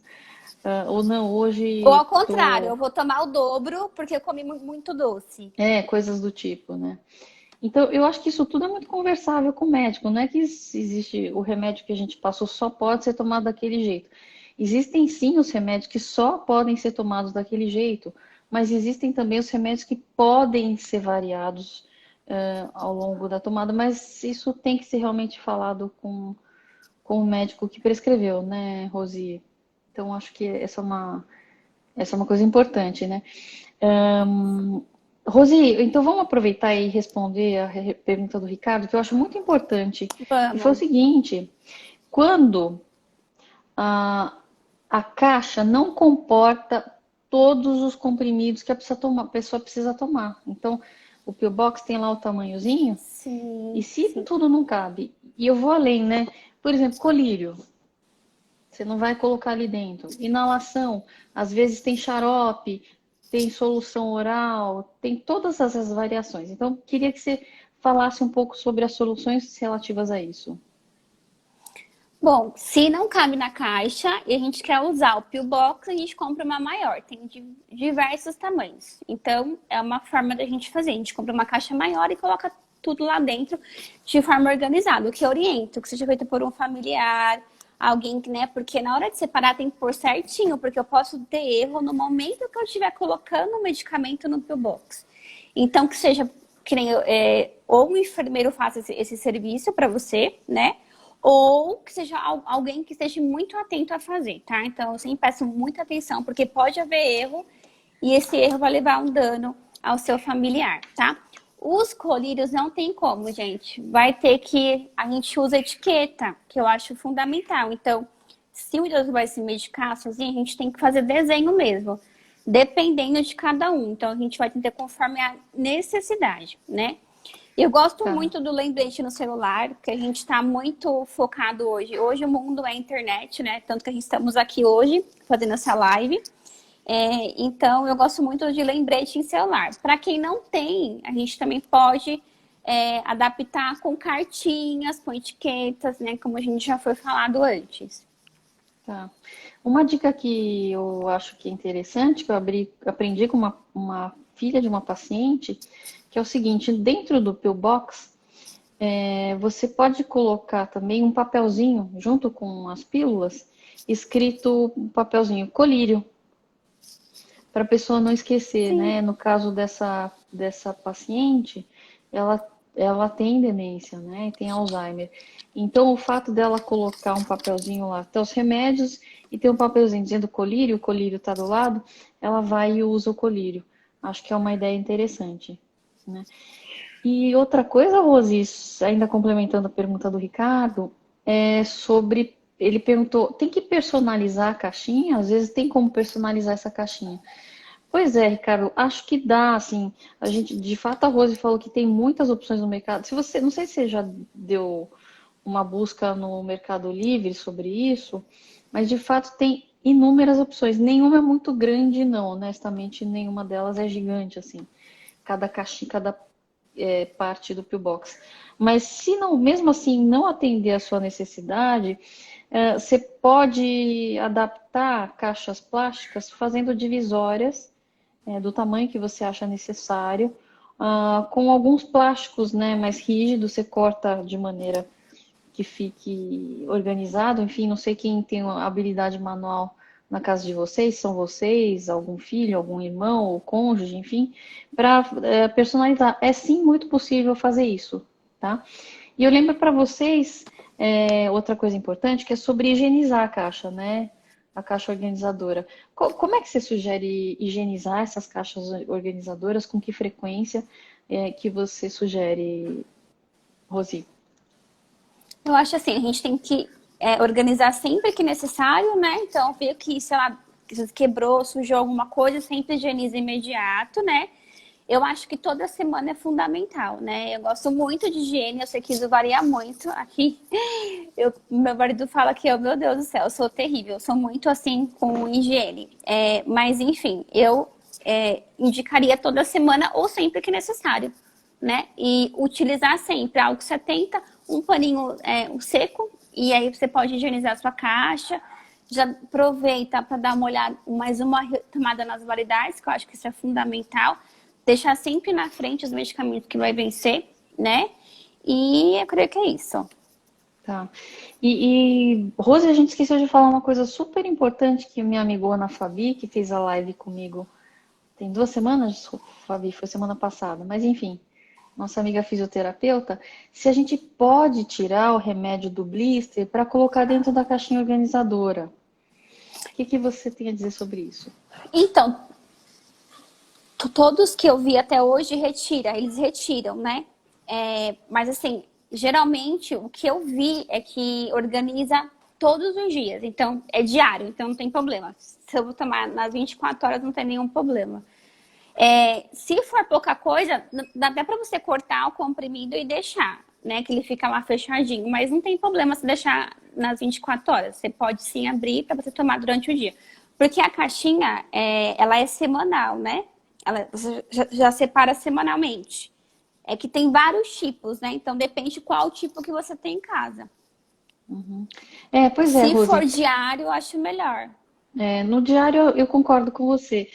Ou não, Ou hoje ao contrário, tô. eu vou tomar o dobro porque eu comi muito doce. Coisas do tipo, né? Então, eu acho que isso tudo é muito conversável com o médico. Não é que existe o remédio que a gente passou só pode ser tomado daquele jeito. Existem sim os remédios que só podem ser tomados daquele jeito, mas existem também os remédios que podem ser variados ao longo da tomada, mas isso tem que ser realmente falado com o médico que prescreveu, né, Rosi? Então, acho que essa é uma coisa importante, né? Rosi, então vamos aproveitar e responder a pergunta do Ricardo, que eu acho muito importante, que foi o Vamos. seguinte: quando a, a caixa não comporta todos os comprimidos que a pessoa precisa tomar. Então, o Pill Box tem lá o tamanhozinho, e Sim, se sim. tudo não cabe, e eu vou além, né? Por exemplo, colírio. Você não vai colocar ali dentro. Inalação, às vezes tem xarope, tem solução oral, tem todas essas variações. Então, queria que você falasse um pouco sobre as soluções relativas a isso. Bom, se não cabe na caixa e a gente quer usar o pillbox, a gente compra uma maior. Tem diversos tamanhos. Então, é uma forma da gente fazer. A gente compra uma caixa maior e coloca tudo lá dentro de forma organizada. O que eu oriento, que seja feito por um familiar, alguém que, né? Porque na hora de separar tem que pôr certinho, porque eu posso ter erro no momento que eu estiver colocando o medicamento no pillbox. Então, que seja que nem ou um enfermeiro faça esse serviço para você, né? Ou que seja alguém que esteja muito atento a fazer, tá? Então, eu sempre peço muita atenção, porque pode haver erro e esse erro vai levar um dano ao seu familiar, tá? Os colírios não tem como, gente. Vai ter que... A gente usa etiqueta, que eu acho fundamental. Então, se o idoso vai se medicar sozinho, a gente tem que fazer desenho mesmo, dependendo de cada um. Então, a gente vai tentar conforme a necessidade, né? Eu gosto Tá, muito do lembrete no celular, porque a gente está muito focado hoje. Hoje o mundo é internet, né? Tanto que a gente estamos aqui hoje fazendo essa live. Então, eu gosto muito de lembrete em celular. Para quem não tem, a gente também pode adaptar com cartinhas, com etiquetas, né? Como a gente já foi falado antes. tá. Uma dica que eu acho que é interessante, que eu aprendi com uma filha de uma paciente, que é o seguinte: dentro do pillbox, você pode colocar também um papelzinho junto com as pílulas, escrito um papelzinho colírio, para a pessoa não esquecer, Sim, né? No caso dessa paciente, ela tem demência, né? Tem Alzheimer. Então, o fato dela colocar um papelzinho lá, até os remédios, e ter um papelzinho dizendo colírio, o colírio está do lado, ela vai e usa o colírio. Acho que é uma ideia interessante, né? E outra coisa, Rose, ainda complementando a pergunta do Ricardo, é sobre. Ele perguntou: tem que personalizar a caixinha? Às vezes tem como personalizar essa caixinha. Pois é, Ricardo, acho que dá, assim, a gente, de fato, a Rose falou que tem muitas opções no mercado. Se você, não sei se você já deu uma busca no Mercado Livre sobre isso, mas de fato tem inúmeras opções. Nenhuma é muito grande, não, honestamente, nenhuma delas é gigante, assim. Cada caixinha, cada parte do pillbox. Mas se não, mesmo assim, não atender a sua necessidade, você pode adaptar caixas plásticas fazendo divisórias do tamanho que você acha necessário, com alguns plásticos, né, mais rígidos, você corta de maneira que fique organizado. Enfim, não sei quem tem habilidade manual na casa de vocês, são vocês, algum filho, algum irmão ou cônjuge, enfim, para personalizar. É sim muito possível fazer isso, tá? E eu lembro para vocês outra coisa importante que é sobre higienizar a caixa, né? A caixa organizadora. Como é que você sugere higienizar essas caixas organizadoras? Com que frequência que você sugere, Rosi? Eu acho assim, a gente tem que organizar sempre que necessário, né? Então, ver que, sei lá, quebrou, sujou alguma coisa, sempre higieniza imediato, né? Eu acho que toda semana é fundamental, né? Eu gosto muito de higiene, eu sei que isso varia muito. Aqui, meu marido fala que meu Deus do céu, eu sou terrível, eu sou muito assim com higiene. Mas, enfim, eu indicaria toda semana ou sempre que necessário, né? E utilizar sempre álcool 70, um paninho seco, e aí você pode higienizar a sua caixa. Já aproveita para dar uma olhada, mais uma retomada nas validades, que eu acho que isso é fundamental. Deixar sempre na frente os medicamentos que vai vencer, né? E eu creio que é isso. Tá. Rose, a gente esqueceu de falar uma coisa super importante que minha amigona Fabi, que fez a live comigo, tem 2 semanas, Fabi, foi semana passada, mas enfim, nossa amiga fisioterapeuta, se a gente pode tirar o remédio do blister para colocar dentro da caixinha organizadora. O que você tem a dizer sobre isso? Então, todos que eu vi até hoje eles retiram, né? Mas assim, geralmente o que eu vi é que organiza todos os dias. Então, é diário, então não tem problema. Se eu vou tomar nas 24 horas, não tem nenhum problema. Se for pouca coisa, dá até para você cortar o comprimido e deixar, né? Que ele fica lá fechadinho. Mas não tem problema se deixar nas 24 horas. Você pode sim abrir para você tomar durante o dia. Porque a caixinha, ela é semanal, né? Você já separa semanalmente. É que tem vários tipos, né? Então depende qual tipo que você tem em casa. Uhum. Pois é, Se Rose. for diário, eu acho melhor. No diário eu concordo com você.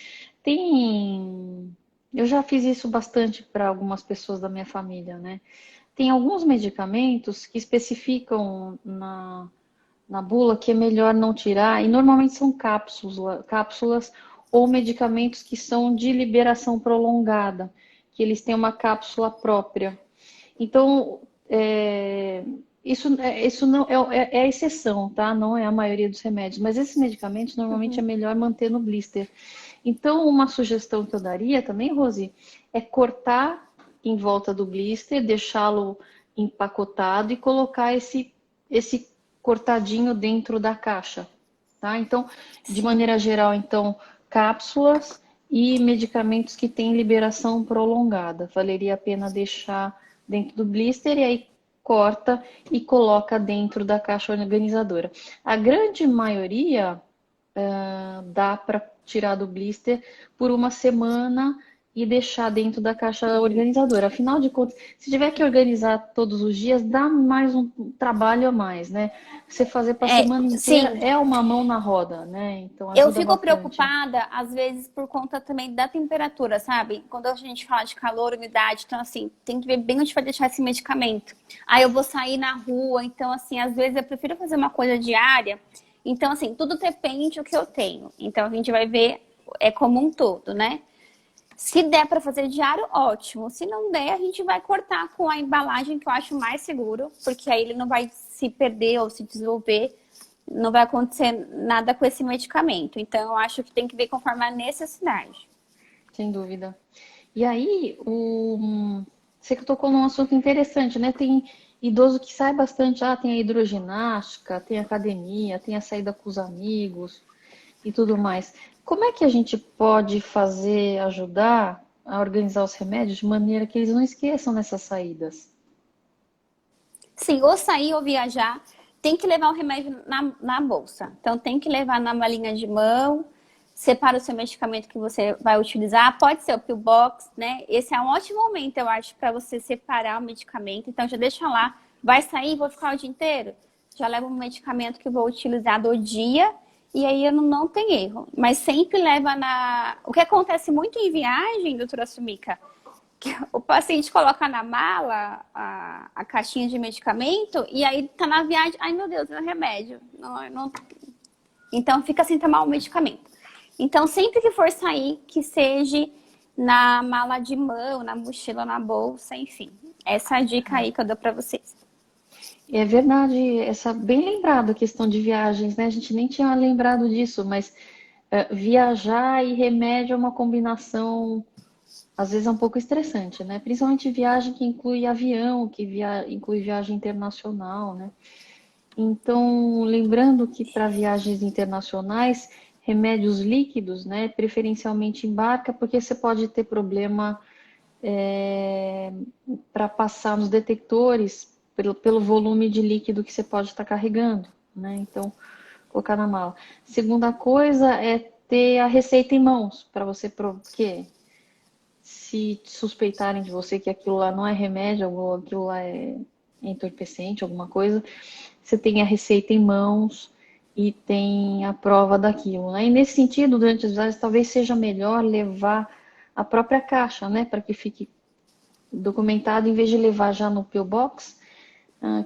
Eu já fiz isso bastante para algumas pessoas da minha família, né? Tem alguns medicamentos que especificam na bula que é melhor não tirar, e normalmente são cápsulas ou medicamentos que são de liberação prolongada, que eles têm uma cápsula própria. Então, isso não é a exceção, tá? Não é a maioria dos remédios, mas esses medicamentos normalmente é melhor manter no blister. Então, uma sugestão que eu daria também, Rosi, é cortar em volta do blister, deixá-lo empacotado e colocar esse cortadinho dentro da caixa, tá? Então, de maneira geral, então, cápsulas e medicamentos que têm liberação prolongada. Valeria a pena deixar dentro do blister e aí corta e coloca dentro da caixa organizadora. A grande maioria dá para tirar do blister por uma semana e deixar dentro da caixa organizadora. Afinal de contas, se tiver que organizar todos os dias, dá mais um trabalho a mais, né? Você fazer para a semana inteira sim. é uma mão na roda, né? Então Eu ajuda fico bastante. preocupada, às vezes, por conta também da temperatura, sabe? Quando a gente fala de calor, umidade, então, assim, tem que ver bem onde vai deixar esse medicamento. Aí eu vou sair na rua, então, assim, às vezes eu prefiro fazer uma coisa diária. Então, assim, tudo depende do que eu tenho. Então, a gente vai ver como um todo, né? Se der para fazer diário, ótimo. Se não der, a gente vai cortar com a embalagem que eu acho mais seguro, porque aí ele não vai se perder ou se dissolver. Não vai acontecer nada com esse medicamento. Então, eu acho que tem que ver conforme a necessidade. Sem dúvida. E aí, você que tocou num assunto interessante, né? Tem idoso que sai bastante, tem a hidroginástica, tem a academia, tem a saída com os amigos e tudo mais. Como é que a gente pode ajudar a organizar os remédios de maneira que eles não esqueçam nessas saídas? Sim, ou sair ou viajar, tem que levar o remédio na bolsa. Então, tem que levar na malinha de mão, separa o seu medicamento que você vai utilizar. Pode ser o pillbox, né? Esse é um ótimo momento, eu acho, para você separar o medicamento. Então, já deixa lá. Vai sair, vou ficar o dia inteiro? Já leva um medicamento que vou utilizar do dia e aí eu não tem erro. Mas sempre leva na... O que acontece muito em viagem, doutora Sumika, O paciente coloca na mala a caixinha de medicamento e aí tá na viagem. Ai, meu Deus, é um remédio. Então fica sem tomar o medicamento. Então, sempre que for sair, que seja na mala de mão, na mochila, na bolsa, enfim. Essa é a dica aí que eu dou pra vocês. É verdade, essa bem lembrado a questão de viagens, né? A gente nem tinha lembrado disso, mas viajar e remédio é uma combinação, às vezes é um pouco estressante, né? Principalmente viagem que inclui avião, que inclui viagem internacional, né? Então, lembrando que para viagens internacionais, remédios líquidos, né? Preferencialmente em barca, porque você pode ter problema para passar nos detectores pelo volume de líquido que você pode estar carregando, né? Então, colocar na mala. Segunda coisa é ter a receita em mãos, para você, porque se suspeitarem de você que aquilo lá não é remédio, ou aquilo lá é entorpecente, alguma coisa, você tem a receita em mãos e tem a prova daquilo, né? E nesse sentido, durante as viagens, talvez seja melhor levar a própria caixa, né? Para que fique documentado, em vez de levar já no pillbox,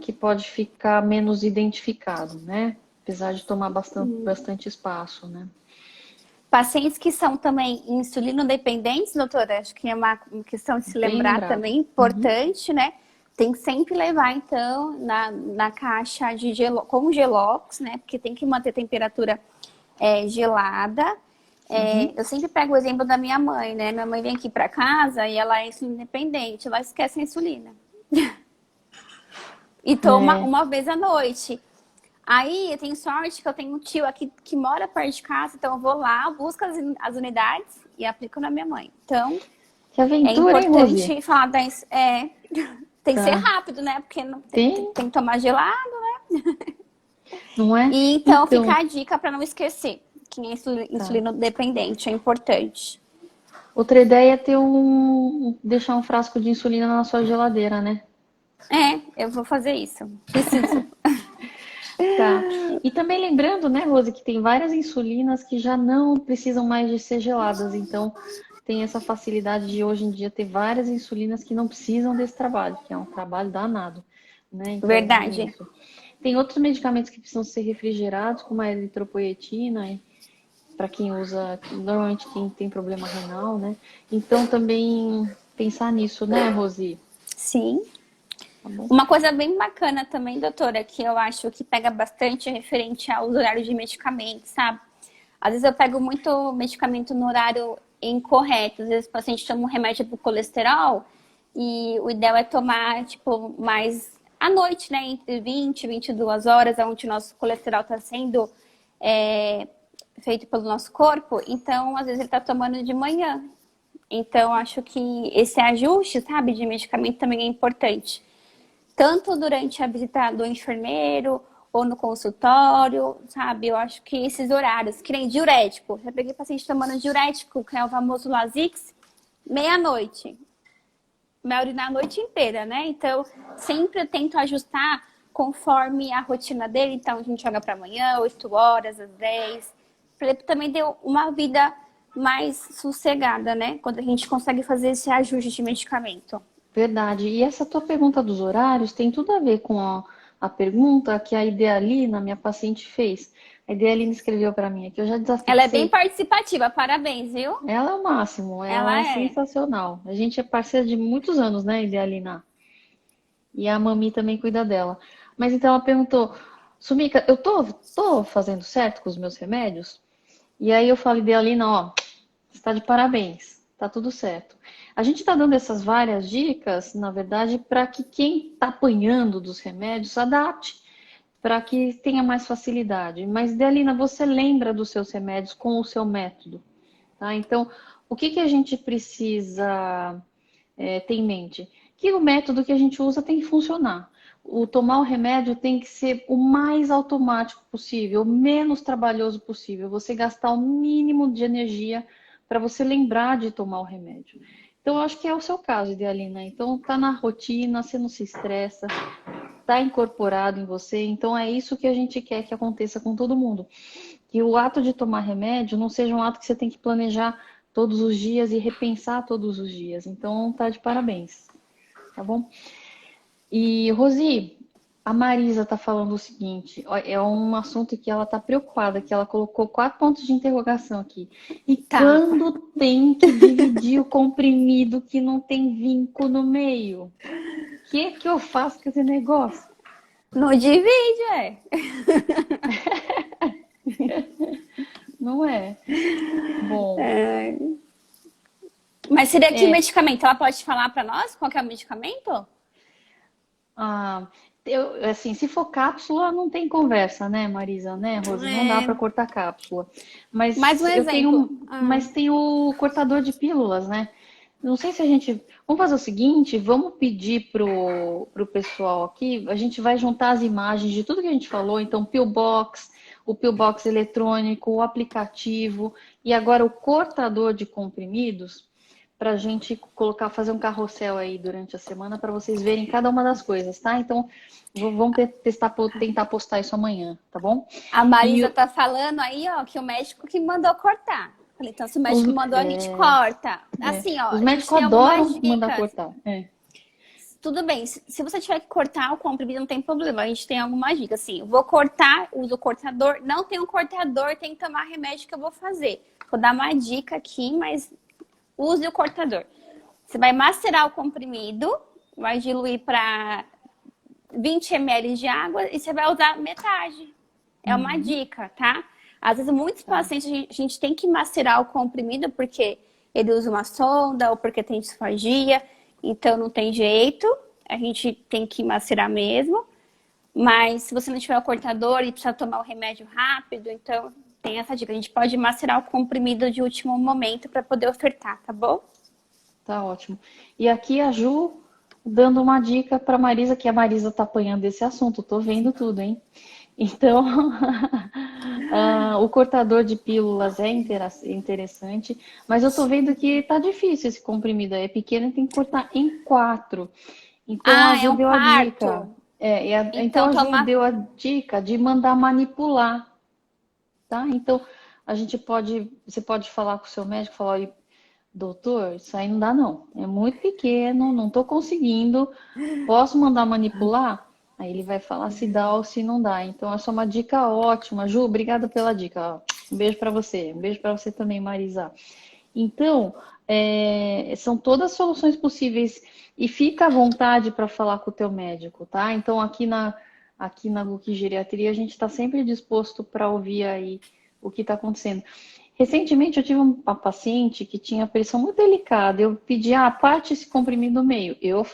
que pode ficar menos identificado, né? Apesar de tomar bastante espaço, né? Pacientes que são também insulino-dependentes, doutora, acho que é uma questão de se Bem lembrar lembrado. também, importante, né? Tem que sempre levar, então, na caixa de com gelox, né? Porque tem que manter a temperatura gelada. Eu sempre pego o exemplo da minha mãe, né? Minha mãe vem aqui para casa e ela é insulino-dependente, ela esquece a insulina. E toma uma vez à noite. Aí eu tenho sorte que eu tenho um tio aqui que mora perto de casa, então eu vou lá, busco as unidades e aplico na minha mãe. Então, Que é aventura, hein, Rosi? importante falar tem que ser Tá. rápido, né? Porque não, Tem, tem que tomar gelado. não é? E então fica Então, a dica para não esquecer. Quem é tá. insulino dependente é importante. Outra ideia é deixar um frasco de insulina na sua geladeira, né? Eu vou fazer isso. Preciso. Tá. E também lembrando, né, Rose, que tem várias insulinas que já não precisam mais de ser geladas. Então, tem essa facilidade de hoje em dia ter várias insulinas que não precisam desse trabalho, que é um trabalho danado, né? Então, tem Verdade. isso. Tem outros medicamentos que precisam ser refrigerados, como a eritropoetina, para quem usa, normalmente quem tem problema renal, né? Então, também pensar nisso, né, Rose? Sim. Tá bom? Uma coisa bem bacana também, doutora, que eu acho que pega bastante referente aos horários de medicamento, sabe? Às vezes eu pego muito medicamento no horário incorreto. Às vezes o paciente toma um remédio para o colesterol e o ideal é tomar, tipo, mais à noite, né? Entre 20 e 22 horas, onde o nosso colesterol está sendo feito pelo nosso corpo. Então, às vezes ele está tomando de manhã. Então, acho que esse ajuste, sabe, de medicamento também é importante. Tanto durante a visita do enfermeiro ou no consultório, sabe? Eu acho que esses horários, que nem diurético. Já peguei paciente tomando diurético, que é o famoso Lasix, meia-noite. Vai urinar a noite inteira, né? Então, sempre eu tento ajustar conforme a rotina dele. Então, a gente joga para amanhã, 8 horas, às 10. Para ele também ter uma vida mais sossegada, né? Quando a gente consegue fazer esse ajuste de medicamento. Verdade. E essa tua pergunta dos horários tem tudo a ver com a pergunta que a Idealina, minha paciente, fez. A Idealina escreveu para mim aqui, eu já Ela é bem desafixei. participativa, parabéns, viu? Ela é o máximo, ela Ela é é. sensacional. A gente é parceira de muitos anos, né, Idealina? E a Mami também cuida dela. Mas então ela perguntou, Sumica, eu tô fazendo certo com os meus remédios? E aí eu falo, Idealina, ó, você tá de parabéns, tá tudo certo. A gente está dando essas várias dicas, na verdade, para que quem está apanhando dos remédios adapte, para que tenha mais facilidade. Mas, Delina, você lembra dos seus remédios com o seu método, tá? Então, o que a gente precisa ter em mente? Que o método que a gente usa tem que funcionar. O tomar o remédio tem que ser o mais automático possível, o menos trabalhoso possível. Você gastar o mínimo de energia para você lembrar de tomar o remédio. Então, eu acho que é o seu caso, Idealina. Então, tá na rotina, você não se estressa, tá incorporado em você. Então, é isso que a gente quer que aconteça com todo mundo. Que o ato de tomar remédio não seja um ato que você tem que planejar todos os dias e repensar todos os dias. Então, tá de parabéns, tá bom? E, Rosi, a Marisa tá falando o seguinte, ó, é um assunto que ela tá preocupada, que ela colocou 4 pontos de interrogação aqui. E Tá. quando tem que dividir o comprimido que não tem vinco no meio? O que eu faço com esse negócio? Não divide, é. Não é? Bom, Mas seria que é, medicamento? Ela pode falar pra nós qual que é o medicamento? ah, assim, se for cápsula, não tem conversa, né, Marisa, né, Rose? Não dá É, para cortar cápsula. mais um exemplo. Mas tem o cortador de pílulas, né? Não sei se a gente. Vamos fazer o seguinte, vamos pedir pro pessoal aqui, a gente vai juntar as imagens de tudo que a gente falou, então Pillbox, o Pillbox eletrônico, o aplicativo e agora o cortador de comprimidos para a gente colocar, fazer um carrossel aí durante a semana para vocês verem cada uma das coisas, tá? Então, vamos testar, tentar postar isso amanhã, tá bom? A E Marisa tá falando aí, ó, que o médico que mandou cortar. Falei, então, se o os, médico mandou, a gente corta. Assim, ó, os a gente médicos tem algumas adoram mandar dicas. cortar. É. Tudo bem, se você tiver que cortar o comprimido, não tem problema. A gente tem algumas dicas. Assim, vou cortar, uso o cortador. Não tem um cortador, tem que tomar remédio que eu vou fazer. Vou dar uma dica aqui, mas use o cortador. Você vai macerar o comprimido, vai diluir para 20 ml de água e você vai usar metade. É uma dica, tá? Às vezes, muitos pacientes, a gente tem que macerar o comprimido porque ele usa uma sonda ou porque tem disfagia, então não tem jeito, a gente tem que macerar mesmo. Mas se você não tiver o cortador e precisa tomar o remédio rápido, então tem essa dica. A gente pode macerar o comprimido de último momento para poder ofertar, tá bom? Tá ótimo. E aqui a Ju dando uma dica para Marisa, que a Marisa tá apanhando esse assunto, tô vendo tudo, hein? Então, o cortador de pílulas é interessante, mas eu tô vendo que tá difícil esse comprimido, é pequeno e tem que cortar em 4. Então a Ah, é Ju um deu a dica. quarto. Então Então a Ju toma. deu a dica de mandar manipular, tá? Então você pode falar com o seu médico, falar, "Olha, doutor, isso aí não dá não. É muito pequeno, não estou conseguindo. Posso mandar manipular?" Aí ele vai falar se dá ou se não dá. Então, essa é uma dica ótima. Ju, obrigada pela dica. Ó, um beijo para você. Um beijo para você também, Marisa. Então, são todas soluções possíveis e fica à vontade para falar com o teu médico, tá? Então, aqui na Guki Geriatria, a gente está sempre disposto para ouvir aí o que está acontecendo. Recentemente, eu tive uma paciente que tinha pressão muito delicada. Eu pedi, parte esse comprimido no meio. Eu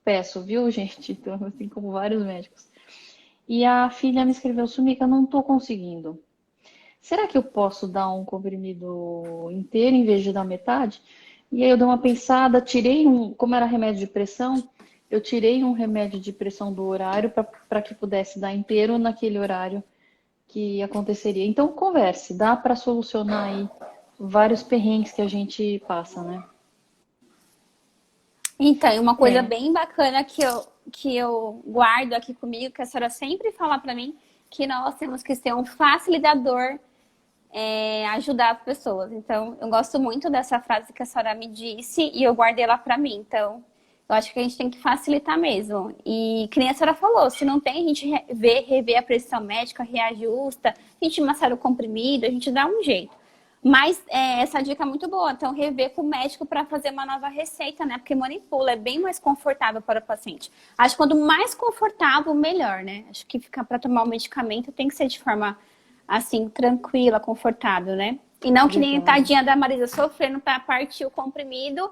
peço, viu, gente? Então, assim como vários médicos. E a filha me escreveu, Sumika, não estou conseguindo. Será que eu posso dar um comprimido inteiro em vez de dar metade? E aí eu dei uma pensada, como era remédio de pressão, eu tirei um remédio de pressão do horário para que pudesse dar inteiro naquele horário que aconteceria. Então converse, dá para solucionar aí vários perrengues que a gente passa, né? Então, e uma coisa É, bem bacana que eu guardo aqui comigo, que a senhora sempre fala para mim, que nós temos que ser um facilitador, ajudar as pessoas. Então, eu gosto muito dessa frase que a senhora me disse e eu guardei ela para mim. Então, eu acho que a gente tem que facilitar mesmo. E que nem a senhora falou, se não tem, a gente rever a prescrição médica, reajusta, a gente macera o comprimido, a gente dá um jeito. Mas essa dica é muito boa. Então, rever com o médico para fazer uma nova receita, né? Porque manipula, é bem mais confortável para o paciente. Acho que quanto mais confortável, melhor, né? Acho que ficar para tomar o medicamento tem que ser de forma, assim, tranquila, confortável, né? E não que nem verdade. tadinha da Marisa sofrendo para partir o comprimido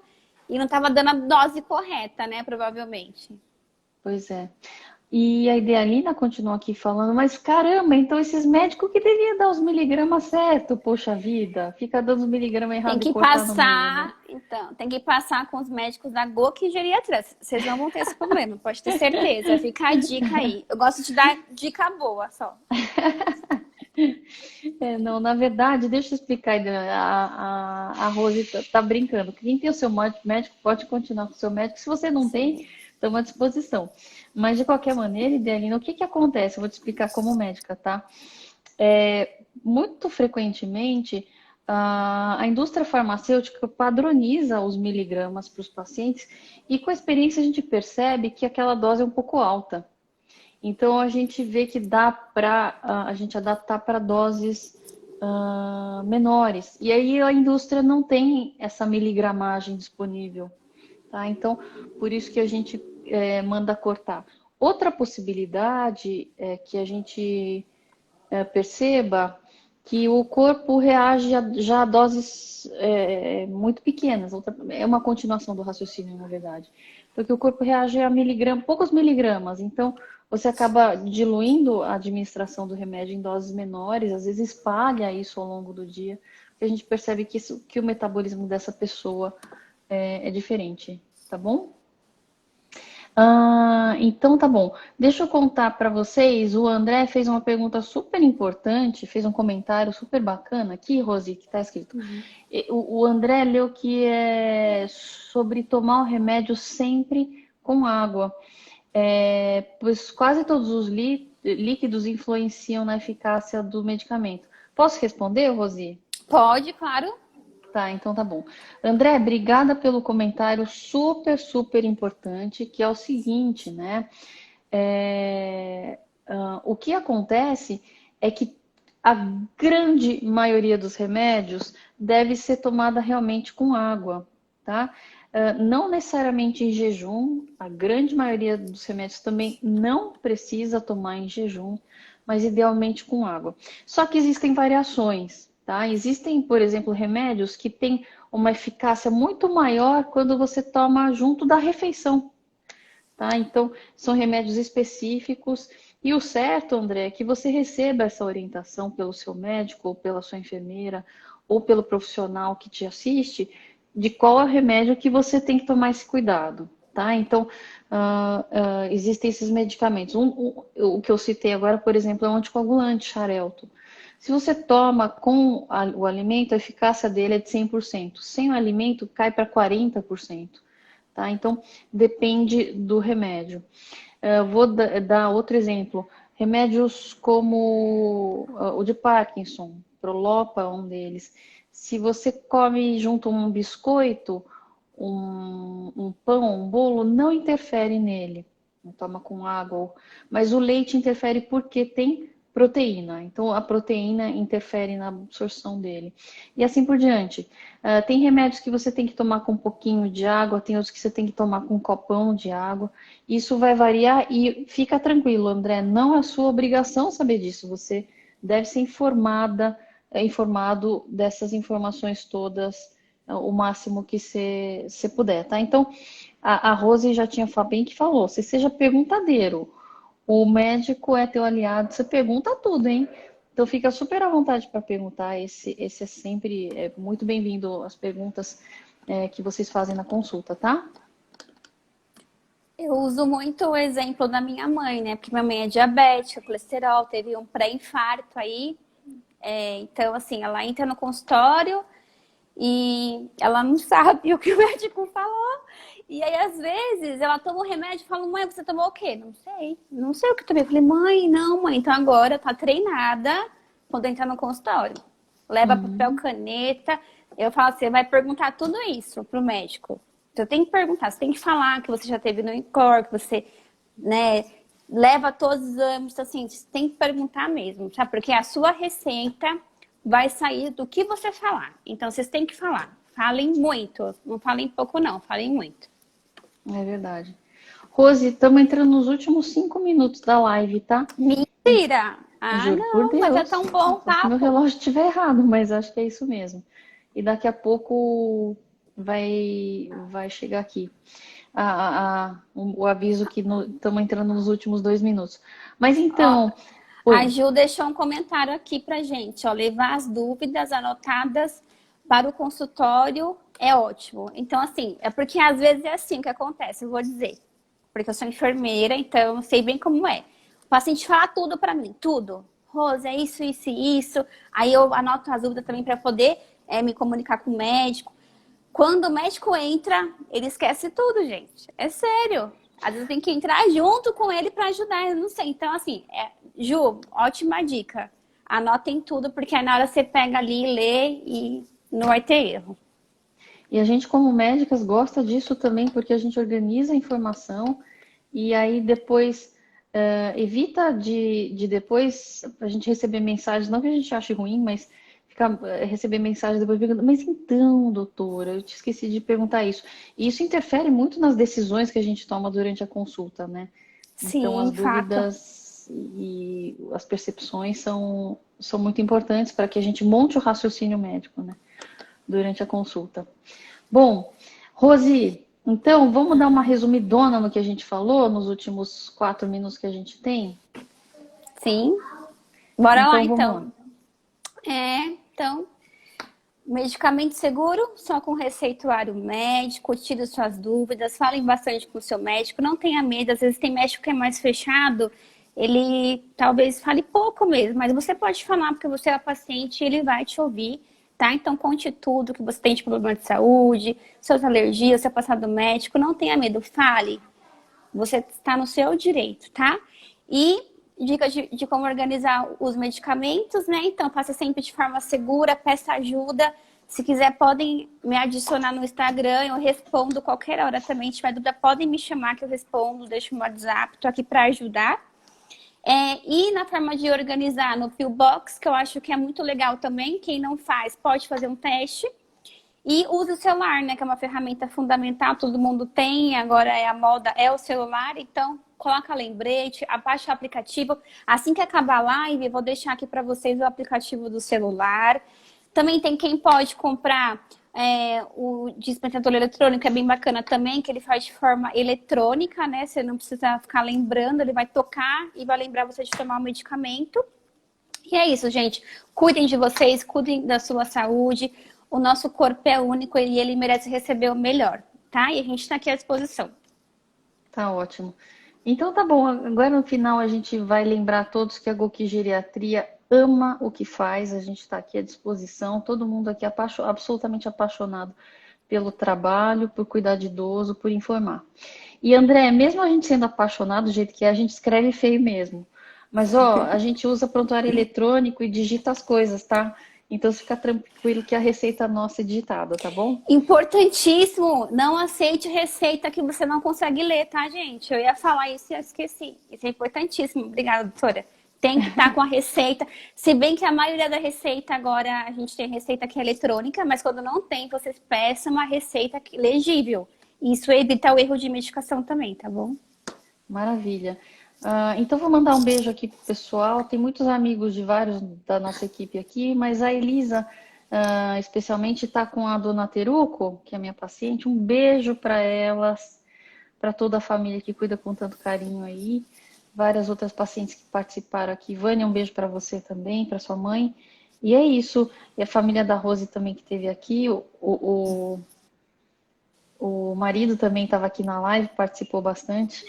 e não estava dando a dose correta, né? Provavelmente. Pois é. E a Idealina continua aqui falando, mas caramba, então esses médicos que deviam dar os miligramas certo, poxa vida, fica dando os miligramas Tem errado e que cortar no meio, né? passar, então, tem que passar com os médicos da GOK e geriatria. Vocês não vão ter esse problema, pode ter certeza. Fica a dica aí. Eu gosto de dar dica boa só. Não, na verdade, deixa eu explicar, a Rose tá brincando. Quem tem o seu médico pode continuar com o seu médico. Se você não tem, estamos à disposição. Mas, de qualquer maneira, Idealina, o que que acontece? Eu vou te explicar como médica, tá? Muito frequentemente, a indústria farmacêutica padroniza os miligramas para os pacientes e com a experiência a gente percebe que aquela dose é um pouco alta. Então a gente vê que dá para a gente adaptar para doses menores. E aí a indústria não tem essa miligramagem disponível. Tá? Então, por isso que a gente manda cortar. Outra possibilidade é que a gente perceba que o corpo reage já a doses muito pequenas. É uma continuação do raciocínio, na verdade. Porque o corpo reage a poucos miligramas. Então, você acaba diluindo a administração do remédio em doses menores, às vezes espalha isso ao longo do dia, porque a gente percebe que o metabolismo dessa pessoa é diferente, tá bom? Então tá bom. Deixa eu contar para vocês. O André fez uma pergunta super importante, fez um comentário super bacana aqui, Rosi, que está escrito. O André leu que é sobre tomar o remédio sempre com água. Pois quase todos os líquidos influenciam na eficácia do medicamento. Posso responder, Rosi? Pode, claro. Tá, então tá bom. André, obrigada pelo comentário super, super importante, que é o seguinte, né? O que acontece é que a grande maioria dos remédios deve ser tomada realmente com água, tá? Não necessariamente em jejum, a grande maioria dos remédios também não precisa tomar em jejum, mas idealmente com água. Só que existem variações. Tá? Existem, por exemplo, remédios que têm uma eficácia muito maior quando você toma junto da refeição. Tá? Então, são remédios específicos. E o certo, André, é que você receba essa orientação pelo seu médico, ou pela sua enfermeira, ou pelo profissional que te assiste, de qual é o remédio que você tem que tomar esse cuidado. Tá? Então, existem esses medicamentos. O que eu citei agora, por exemplo, é um anticoagulante, Xarelto. Se você toma com o alimento, a eficácia dele é de 100%. Sem o alimento, cai para 40%. Tá? Então, depende do remédio. Vou dar outro exemplo. Remédios como o de Parkinson, Prolopa é um deles. Se você come junto um biscoito, um pão, um bolo, não interfere nele. Não toma com água. Mas o leite interfere porque tem proteína. Então, a proteína interfere na absorção dele. E assim por diante. Tem remédios que você tem que tomar com um pouquinho de água, tem outros que você tem que tomar com um copão de água. Isso vai variar e fica tranquilo, André. Não é sua obrigação saber disso. Você deve ser informado dessas informações todas o máximo que você puder, tá? Então, a Rose já tinha bem que falou, você seja perguntadeiro. O médico é teu aliado, você pergunta tudo, hein? Então fica super à vontade para perguntar. Esse é sempre muito bem-vindo as perguntas que vocês fazem na consulta, tá? Eu uso muito o exemplo da minha mãe, né? Porque minha mãe é diabética, colesterol, teve um pré-infarto aí. Então, assim, ela entra no consultório e ela não sabe o que o médico falou. E aí, às vezes, ela toma o remédio e fala, mãe, você tomou o quê? Não sei. Não sei o que eu tomei. Eu falei, mãe, não, mãe. Então agora tá treinada quando entrar no consultório. Leva papel, caneta. Eu falo, você vai perguntar tudo isso pro médico. Você tem que perguntar, você tem que falar que você já teve no INCOR, que você, né, leva todos os exames. Assim, você tem que perguntar mesmo, sabe? Porque a sua receita vai sair do que você falar. Então, vocês têm que falar. Falem muito. Não falem pouco, não. Falem muito. É verdade. Rose, estamos entrando nos últimos 5 minutos da live, tá? Mentira! Juro Não, por Deus. mas é tão bom o papo. Se meu relógio estiver errado, mas acho que é isso mesmo. E daqui a pouco vai chegar aqui o aviso que estamos entrando nos últimos 2 minutos. Mas então... A Ju deixou um comentário aqui pra gente, ó, levar as dúvidas anotadas para o consultório é ótimo. Então, assim, é porque às vezes é assim que acontece, eu vou dizer. Porque eu sou enfermeira, então eu sei bem como é. O paciente fala tudo pra mim, tudo. Rose, é isso, isso e isso. Aí eu anoto as dúvidas também para poder me comunicar com o médico. Quando o médico entra, ele esquece tudo, gente. É sério. Às vezes tem que entrar junto com ele para ajudar, eu não sei. Então, assim, Ju, ótima dica. anotem tudo, porque aí na hora você pega ali, lê e não vai ter erro. E a gente, como médicas, gosta disso também, porque a gente organiza a informação e aí depois evita de depois a gente receber mensagens, não que a gente ache ruim, mas receber mensagens depois perguntando, mas então, doutora, eu te esqueci de perguntar isso. E isso interfere muito nas decisões que a gente toma durante a consulta, né? Então, as Sim, fato. dúvidas e as percepções são muito importantes para que a gente monte o raciocínio médico, né? Durante a consulta. Bom, Rose, então vamos dar uma resumidona no que a gente falou nos últimos 4 minutos que a gente tem? Sim. Bora lá, Então vamos então. lá. Então, medicamento seguro, só com receituário médico, tire suas dúvidas, falem bastante com o seu médico, não tenha medo, às vezes tem médico que é mais fechado, ele talvez fale pouco mesmo, mas você pode falar porque você é a paciente e ele vai te ouvir, tá? Então conte tudo que você tem de problema de saúde, suas alergias, seu passado médico, não tenha medo, fale. Você está no seu direito, tá? E dicas de como organizar os medicamentos, né? Então, faça sempre de forma segura, peça ajuda. Se quiser, podem me adicionar no Instagram, eu respondo qualquer hora também. Se tiver dúvida, podem me chamar que eu respondo, deixo o WhatsApp, tô aqui para ajudar. E na forma de organizar no Pillbox, que eu acho que é muito legal também, quem não faz pode fazer um teste. E use o celular, né? Que é uma ferramenta fundamental, todo mundo tem, agora é a moda, é o celular, então coloca lembrete, abaixa o aplicativo. Assim que acabar a live, eu vou deixar aqui para vocês o aplicativo do celular. Também tem quem pode comprar o dispensador eletrônico, é bem bacana também, que ele faz de forma eletrônica, né? Você não precisa ficar lembrando, ele vai tocar e vai lembrar você de tomar o medicamento. E é isso, gente. Cuidem de vocês, cuidem da sua saúde. O nosso corpo é único e ele merece receber o melhor, tá? E a gente está aqui à disposição. Tá ótimo. Então tá bom, agora no final a gente vai lembrar a todos que a Goki Geriatria ama o que faz, a gente está aqui à disposição, todo mundo aqui é absolutamente apaixonado pelo trabalho, por cuidar de idoso, por informar. E André, mesmo a gente sendo apaixonado do jeito que é, a gente escreve feio mesmo. Mas ó, a gente usa prontuário eletrônico e digita as coisas, tá? Então fica tranquilo que a receita nossa é digitada, tá bom? Importantíssimo, não aceite receita que você não consegue ler, tá, gente? Eu ia falar isso e eu esqueci. Isso é importantíssimo. Obrigada, doutora. Tem que estar com a receita. Se bem que a maioria da receita agora, a gente tem receita que é eletrônica, mas quando não tem, vocês peçam uma receita legível. Isso evita o erro de medicação também, tá bom? Maravilha. Então vou mandar um beijo aqui pro pessoal. Tem muitos amigos de vários da nossa equipe aqui, mas a Elisa, especialmente, está com a dona Teruco, que é minha paciente. Um beijo para elas, para toda a família que cuida com tanto carinho aí. Várias outras pacientes que participaram aqui. Vânia, um beijo para você também, para sua mãe. E é isso. E a família da Rose também que esteve aqui. O marido também estava aqui na live, participou bastante.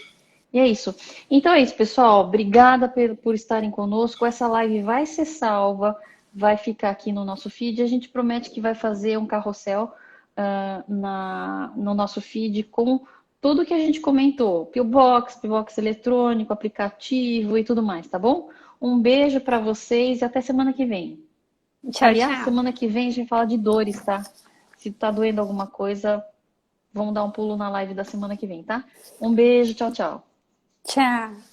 E é isso. Então é isso, pessoal. Obrigada por estarem conosco. Essa live vai ser salva, vai ficar aqui no nosso feed. A gente promete que vai fazer um carrossel no nosso feed com tudo que a gente comentou. Pillbox eletrônico, aplicativo e tudo mais, tá bom? Um beijo para vocês e até semana que vem. Tchau, Aliás, tchau. semana que vem a gente fala de dores, tá? Se tá doendo alguma coisa, vamos dar um pulo na live da semana que vem, tá? Um beijo, tchau, tchau. Tchau.